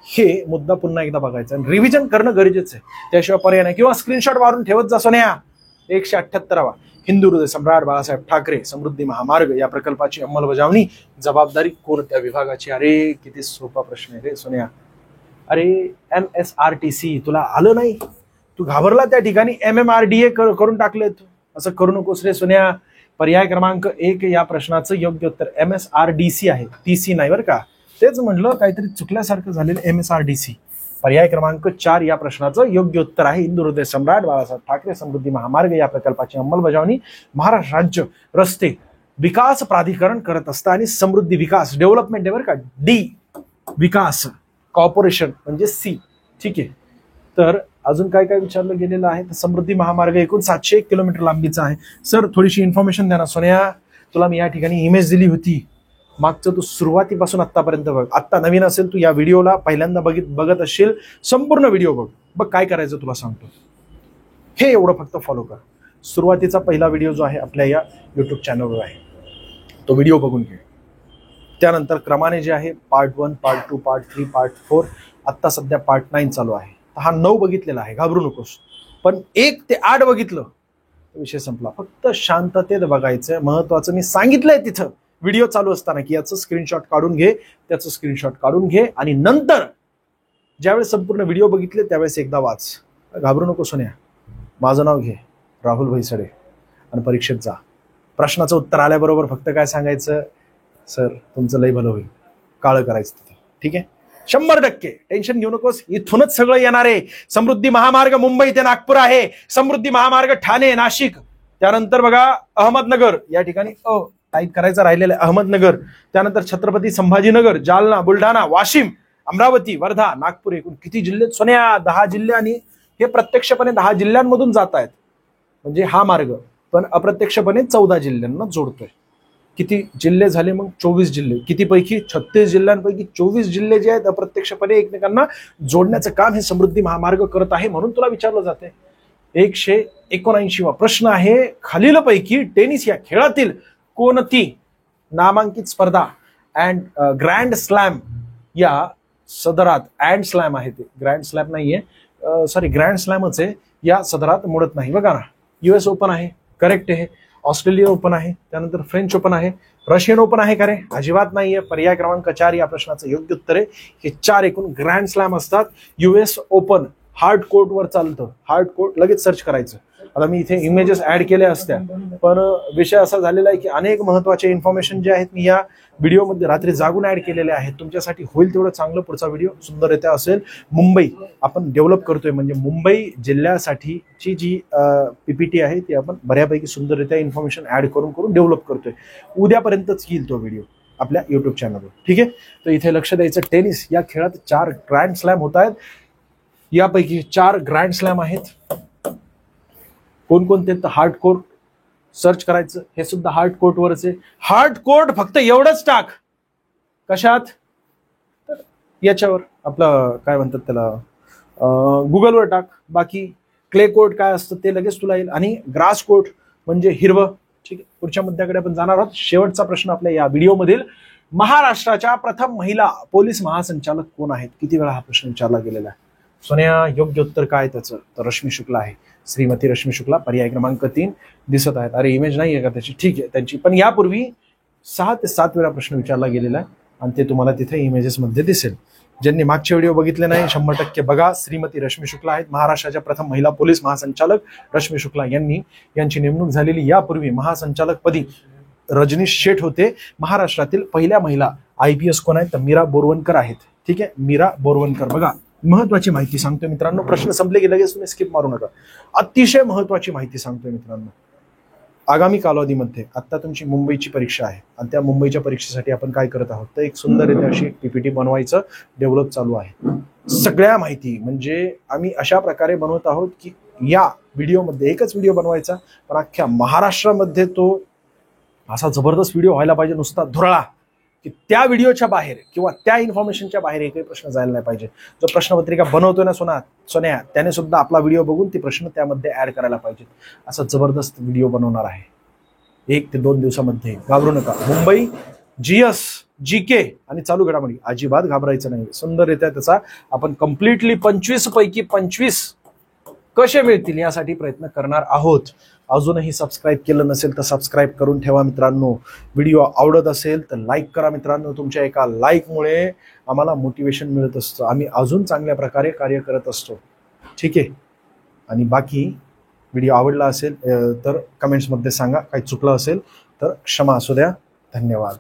[SPEAKER 1] हे मुद्दा पुन्हा एकदा बघायचा आणि रिव्हिजन करणं गरजेचं आहे, त्याशिवाय पर्याय नाही. किंवा स्क्रीनशॉट मारून ठेवत जा सोन्या. 178वा हिंदू हृदय सम्राट बाळासाहेब ठाकरे समृद्धी महामार्ग या प्रकल्पाची अंमलबजावणी जबाबदारी कोणत्या विभागाची? अरे किती सोपा प्रश्न आहे रे सोन्या. अरे MSRTC. तुला आलं नाही, तू घाबरला त्या ठिकाणी. MMRDA करून टाकले तू. असं करू नकोस रे सोन्या. पर्याय क्रमांक 1 या प्रश्नाचं योग्य उत्तर MSRDC आहे, TC नाही बरं का. तेच म्हटलं काहीतरी चुकल्यासारखं झालेलं MSRDC. पर्याय क्रमांक 4 या प्रश्नाचं योग्य उत्तर आहे हिंदू हृदय सम्राट बाळासाहेब ठाकरे समृद्धी महामार्ग या प्रकल्पाची अंमलबजावणी महाराष्ट्र राज्य रस्ते विकास प्राधिकरण करत असतं, आणि समृद्धी विकास डेव्हलपमेंट आहे बरं का, D विकास कॉर्पोरेशन म्हणजे C. ठीक आहे, तर अजून काय काय विचारलं गेलेलं आहे? तर समृद्धी महामार्ग एकूण 701 किलोमीटर लांबीचा आहे. सर थोडीशी इन्फॉर्मेशन द्या ना सोन्या. तुला मी या ठिकाणी इमेज दिली होती मागचं, तू सुरुवातीपासून आतापर्यंत बघ. आत्ता नवीन असेल तू या व्हिडिओला पहिल्यांदा बघत असशील, संपूर्ण व्हिडिओ बघ. काय करायचं तुला सांगतो, हे एवढं फक्त फॉलो कर. सुरुवातीचा पहिला व्हिडिओ जो आहे आपल्या या युट्यूब चॅनलवर आहे तो व्हिडिओ बघून घे. त्यानंतर क्रमाने जे आहे पार्ट 1, पार्ट 2, पार्ट 3, पार्ट 4, आत्ता सध्या पार्ट 9 चालू आहे. हा 9 बघितलेला आहे, घाबरू नकोस. पण 1 ते 8 बघितलं विषय संपला. फक्त शांततेत बघायचं, महत्वाचं मी सांगितलंय तिथं व्हिडिओ चालू असताना की याचं स्क्रीनशॉट काढून घे, त्याचं स्क्रीनशॉट काढून घे, आणि नंतर ज्यावेळेस संपूर्ण व्हिडिओ बघितले त्यावेळेस एकदा वाच. घाबरू नको सोन्या. माझं नाव घे राहुल भैसडे आणि परीक्षेत जा. प्रश्नाचं उत्तर आल्याबरोबर फक्त काय सांगायचं, सर तुमचं लय भलं होईल, काळं करायचं तिथे. ठीक आहे, 100% टेन्शन घेऊ नकोस. इथूनच सगळं येणार आहे. समृद्धी महामार्ग मुंबई ते नागपूर आहे, समृद्धी महामार्ग ठाणे नाशिक, त्यानंतर बघा अहमदनगर या ठिकाणी टाईप करायचा राहिलेला आहे. अहमदनगर, त्यानंतर छत्रपती संभाजीनगर, जालना, बुलढाणा, वाशिम, अमरावती, वर्धा, नागपूर. एकूण किती जिल्हे सोन्या? 10 जिल्हे. आणि हे प्रत्यक्षपणे 10 जिल्ह्यांमधून जात आहेत, म्हणजे हा मार्ग, पण अप्रत्यक्षपणे 14 जिल्ह्यांना जोडतोय. किती जिल्हे झाले मग? 24 जिल्हे. कितीपैकी? 36 जिल्ह्यांपैकी 24 जिल्हे जे आहेत अप्रत्यक्षपणे एकमेकांना जोडण्याचं काम हे समृद्धी महामार्ग करत आहे. म्हणून तुला विचारलं जाते. 179वा प्रश्न आहे, खालीलपैकी टेनिस या खेळातील कोणती नामांकित स्पर्धा अँड ग्रँड स्लॅम या सदरात, अँड स्लॅम आहे ते, ग्रँड स्लॅम नाहीये, सॉरी ग्रँड स्लॅमच आहे, या सदरात मोडत नाही. बघा ना, US ओपन आहे, करेक्ट आहे. ऑस्ट्रेलियन ओपन आहे, त्यानंतर फ्रेंच ओपन आहे, रशियन ओपन आहे का रे? अजिबात नाहीये. पर्याय क्रमांक 4 या प्रश्नाचं योग्य उत्तर आहे. हे 4 एकूण ग्रँड स्लॅम असतात. US ओपन हार्ड कोर्टवर चालतं. हार्ड कोर्ट लगेच सर्च करायचं. आता मी इथे इमेजेस ऍड केल्या असत्या, पण विषय असा झालेला आहे की अनेक महत्वाचे इन्फॉर्मेशन जे आहेत मी या व्हिडिओमध्ये रात्री जागून ऍड केलेले आहेत. तुमच्यासाठी होईल तेवढं चांगलं पुढचा व्हिडिओ सुंदररित्या असेल. मुंबई आपण डेव्हलप करतोय, म्हणजे मुंबई जिल्ह्यासाठीची जी PPT आहे ती आपण बऱ्यापैकी सुंदररित्या इन्फॉर्मेशन ऍड करून डेव्हलप करतोय. उद्यापर्यंतच येईल तो व्हिडिओ आपल्या युट्यूब चॅनलवर. ठीक आहे, तर इथे लक्ष द्यायचं. टेनिस या खेळात 4 ग्रँड स्लॅम होत आहेत. यापैकी 4 ग्रँड स्लॅम आहेत. कोणकोणते? तर हार्ड कोर्ट सर्च करायचं, हे सुद्धा हार्ड कोर्टवरच आहे. हार्ड कोर्ट फक्त एवढंच टाक. कशात? तर याच्यावर आपलं काय म्हणतात त्याला, गुगलवर टाक. बाकी क्ले कोर्ट काय असतं ते लगेच तुला येईल. आणि ग्रास कोर्ट म्हणजे हिरवं. ठीक आहे, पुढच्या मुद्द्याकडे आपण जाणार आहोत. शेवटचा प्रश्न आपल्या या व्हिडिओमधील, महाराष्ट्राच्या प्रथम महिला पोलीस महासंचालक कोण आहेत? किती वेळा हा प्रश्न विचारला गेलेला आहे? सोन्या, योग्य उत्तर काय त्याचं? तर रश्मी शुक्ला आहे. श्रीमती रश्मी शुक्ला. पर्याय क्रमांक 3 दिसत आहेत. अरे इमेज नाही आहे का त्याची? ठीक आहे त्यांची, पण यापूर्वी 6 ते 7 वेळा प्रश्न विचारला गेलेला आहे आणि ते तुम्हाला तिथे इमेजेस मध्ये दिसेल. ज्यांनी मागचे व्हिडिओ बघितले नाही 100% बघा. श्रीमती रश्मी शुक्ला आहेत महाराष्ट्राच्या प्रथम महिला पोलीस महासंचालक. रश्मी शुक्ला यांची नेमणूक झालेली. यापूर्वी महासंचालक पदी रजनीश शेठ होते. महाराष्ट्रातील पहिल्या महिला IPS कोण आहेत? तर मीरा बोरवणकर आहेत. ठीक आहे, मीरा बोरवणकर. बघा, महत्वाची माहिती सांगतोय मित्रांनो. प्रश्न संपले की लगेच तुम्ही स्किप मारू नका. अतिशय महत्वाची माहिती सांगतोय मित्रांनो. आगामी कालावधीमध्ये आता तुमची मुंबईची परीक्षा आहे आणि त्या मुंबईच्या परीक्षेसाठी आपण काय करत आहोत? तर एक सुंदर अशी PPT बनवायचं डेव्हलप चालू आहे. सगळ्या माहिती म्हणजे आम्ही अशा प्रकारे बनवत आहोत की या व्हिडिओमध्ये एकच व्हिडिओ बनवायचा, पण अख्ख्या महाराष्ट्रामध्ये तो असा जबरदस्त व्हिडिओ व्हायला पाहिजे, नुसता धुरळा, की त्या व्हिडिओच्या बाहेर किंवा त्या इन्फॉर्मेशनच्या बाहेर एकही प्रश्न जायला नाही पाहिजे. जो प्रश्नपत्रिका बनवतोय ना सोन्या, त्याने सुद्धा आपला व्हिडिओ बघून ती प्रश्न त्यामध्ये ऍड करायला पाहिजे. असा जबरदस्त व्हिडिओ बनवणार आहे 1 ते 2 दिवसामध्ये. घाबरू नका. मुंबई, GS, GK आणि चालू घडामोडी अजिबात घाबरायचं नाही. सुंदररित्या त्याचा आपण कम्प्लिटली 25 पैकी 25 कसे मिळतील यासाठी प्रयत्न करणार आहोत. अजूनही सबस्क्राईब केलं नसेल तर सबस्क्राईब करून ठेवा मित्रांनो. व्हिडिओ आवडत असेल तर लाईक करा मित्रांनो. तुमच्या एका लाईकमुळे आम्हाला मोटिवेशन मिळत असतं, आम्ही अजून चांगल्या प्रकारे कार्य करत असतो. ठीक आहे, आणि बाकी व्हिडिओ आवडला असेल तर कमेंट्समध्ये सांगा. काही चुकलं असेल तर क्षमा असू द्या. धन्यवाद.